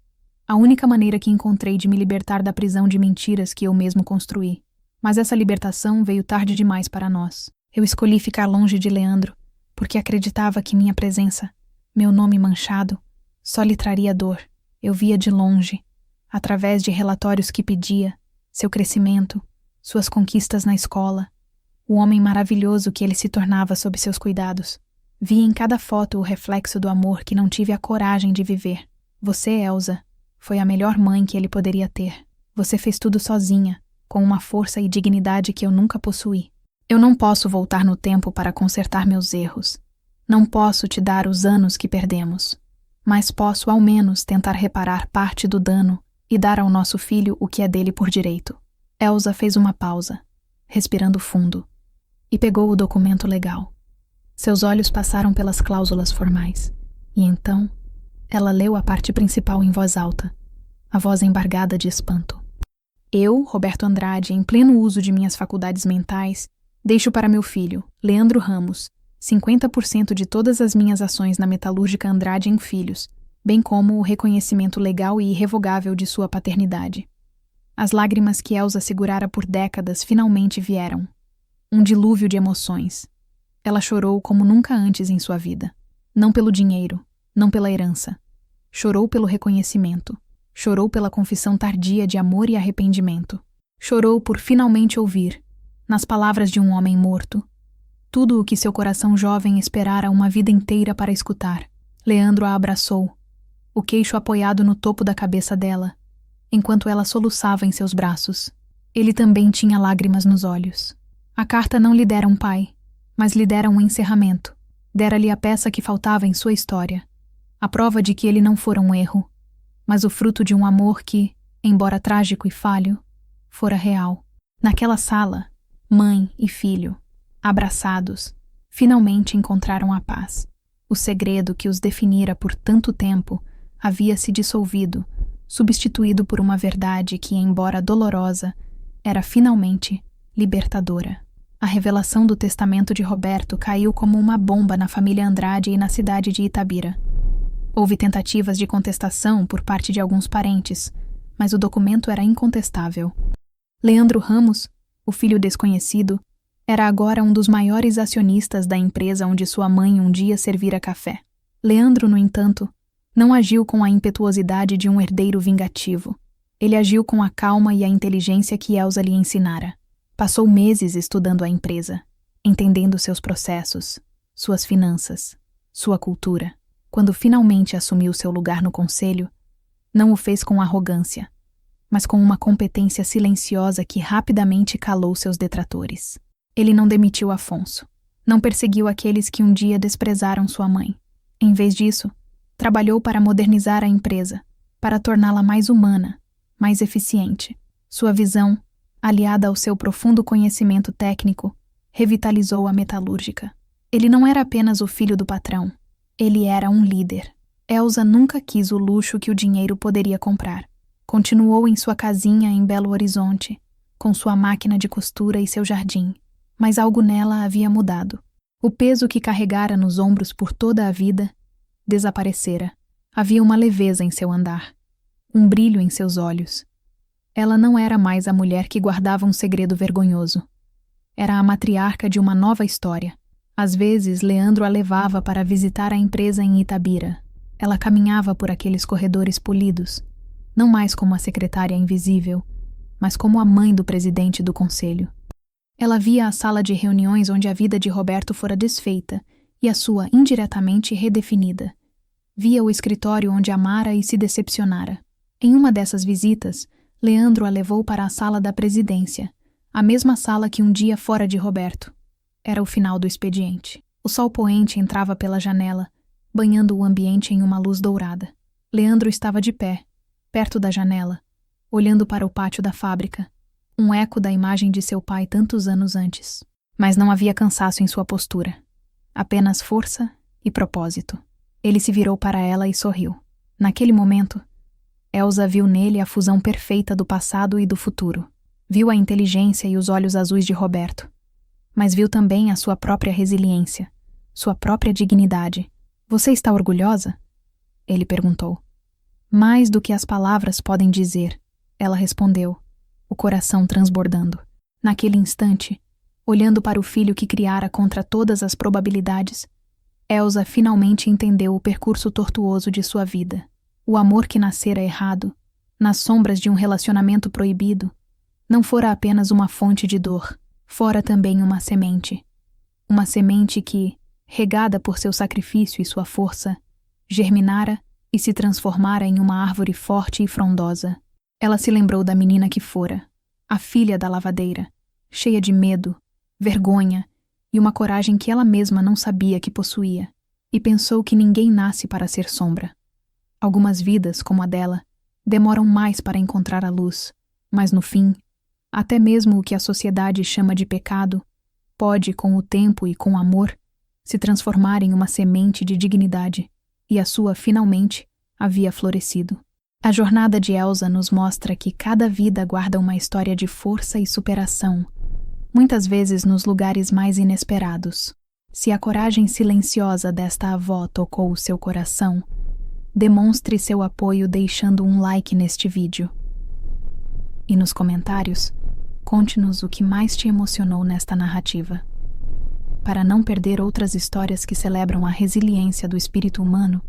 Speaker 1: A única maneira que encontrei de me libertar da prisão de mentiras que eu mesmo construí. Mas essa libertação veio tarde demais para nós. Eu escolhi ficar longe de Leandro, porque acreditava que minha presença, meu nome manchado, só lhe traria dor. Eu via de longe, através de relatórios que pedia, seu crescimento, suas conquistas na escola, o homem maravilhoso que ele se tornava sob seus cuidados. Vi em cada foto o reflexo do amor que não tive a coragem de viver. Você, Elsa, foi a melhor mãe que ele poderia ter. Você fez tudo sozinha, com uma força e dignidade que eu nunca possuí. Eu não posso voltar no tempo para consertar meus erros. Não posso te dar os anos que perdemos. Mas posso, ao menos, tentar reparar parte do dano e dar ao nosso filho o que é dele por direito. Elsa fez uma pausa, respirando fundo, e pegou o documento legal. Seus olhos passaram pelas cláusulas formais, e então ela leu a parte principal em voz alta, a voz embargada de espanto. Eu, Roberto Andrade, em pleno uso de minhas faculdades mentais, deixo para meu filho, Leandro Ramos, 50% de todas as minhas ações na metalúrgica Andrade em Filhos, bem como o reconhecimento legal e irrevogável de sua paternidade. As lágrimas que Elsa segurara por décadas finalmente vieram. Um dilúvio de emoções. Ela chorou como nunca antes em sua vida. Não pelo dinheiro, não pela herança. Chorou pelo reconhecimento. Chorou pela confissão tardia de amor e arrependimento. Chorou por finalmente ouvir, nas palavras de um homem morto, tudo o que seu coração jovem esperara uma vida inteira para escutar. Leandro a abraçou, o queixo apoiado no topo da cabeça dela, enquanto ela soluçava em seus braços. Ele também tinha lágrimas nos olhos. A carta não lhe dera um pai, mas lhe dera um encerramento. Dera-lhe a peça que faltava em sua história. A prova de que ele não fora um erro, mas o fruto de um amor que, embora trágico e falho, fora real. Naquela sala, mãe e filho, abraçados, finalmente encontraram a paz. O segredo que os definira por tanto tempo havia se dissolvido, substituído por uma verdade que, embora dolorosa, era finalmente libertadora. A revelação do testamento de Roberto caiu como uma bomba na família Andrade e na cidade de Itabira. Houve tentativas de contestação por parte de alguns parentes, mas o documento era incontestável. Leandro Ramos, o filho desconhecido, era agora um dos maiores acionistas da empresa onde sua mãe um dia servira café. Leandro, no entanto, não agiu com a impetuosidade de um herdeiro vingativo. Ele agiu com a calma e a inteligência que Elsa lhe ensinara. Passou meses estudando a empresa, entendendo seus processos, suas finanças, sua cultura. Quando finalmente assumiu seu lugar no conselho, não o fez com arrogância, mas com uma competência silenciosa que rapidamente calou seus detratores. Ele não demitiu Afonso, não perseguiu aqueles que um dia desprezaram sua mãe. Em vez disso, trabalhou para modernizar a empresa, para torná-la mais humana, mais eficiente. Sua visão, aliada ao seu profundo conhecimento técnico, revitalizou a metalúrgica. Ele não era apenas o filho do patrão, ele era um líder. Elsa nunca quis o luxo que o dinheiro poderia comprar. Continuou em sua casinha em Belo Horizonte, com sua máquina de costura e seu jardim, mas algo nela havia mudado. O peso que carregara nos ombros por toda a vida desaparecera. Havia uma leveza em seu andar, um brilho em seus olhos. Ela não era mais a mulher que guardava um segredo vergonhoso. Era a matriarca de uma nova história. Às vezes, Leandro a levava para visitar a empresa em Itabira. Ela caminhava por aqueles corredores polidos, não mais como a secretária invisível, mas como a mãe do presidente do conselho. Ela via a sala de reuniões onde a vida de Roberto fora desfeita e a sua indiretamente redefinida. Via o escritório onde amara e se decepcionara. Em uma dessas visitas, Leandro a levou para a sala da presidência, a mesma sala que um dia fora de Roberto. Era o final do expediente. O sol poente entrava pela janela, banhando o ambiente em uma luz dourada. Leandro estava de pé, perto da janela, olhando para o pátio da fábrica, um eco da imagem de seu pai tantos anos antes. Mas não havia cansaço em sua postura, apenas força e propósito. Ele se virou para ela e sorriu. Naquele momento, Elsa viu nele a fusão perfeita do passado e do futuro. Viu a inteligência e os olhos azuis de Roberto, mas viu também a sua própria resiliência, sua própria dignidade. Você está orgulhosa? Ele perguntou. Mais do que as palavras podem dizer, ela respondeu, o coração transbordando. Naquele instante, olhando para o filho que criara contra todas as probabilidades, Elsa finalmente entendeu o percurso tortuoso de sua vida. O amor que nascera errado, nas sombras de um relacionamento proibido, não fora apenas uma fonte de dor, fora também uma semente. Uma semente que, regada por seu sacrifício e sua força, germinara e se transformara em uma árvore forte e frondosa. Ela se lembrou da menina que fora, a filha da lavadeira, cheia de medo, vergonha e uma coragem que ela mesma não sabia que possuía, e pensou que ninguém nasce para ser sombra. Algumas vidas, como a dela, demoram mais para encontrar a luz, mas no fim, até mesmo o que a sociedade chama de pecado, pode, com o tempo e com o amor, se transformar em uma semente de dignidade, e a sua, finalmente, havia florescido. A jornada de Elsa nos mostra que cada vida guarda uma história de força e superação, muitas vezes nos lugares mais inesperados. Se a coragem silenciosa desta avó tocou o seu coração, demonstre seu apoio deixando um like neste vídeo. E nos comentários, conte-nos o que mais te emocionou nesta narrativa. Para não perder outras histórias que celebram a resiliência do espírito humano,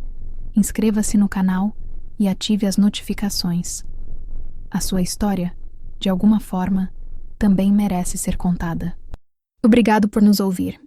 Speaker 1: inscreva-se no canal e ative as notificações. A sua história, de alguma forma, também merece ser contada. Obrigado por nos ouvir.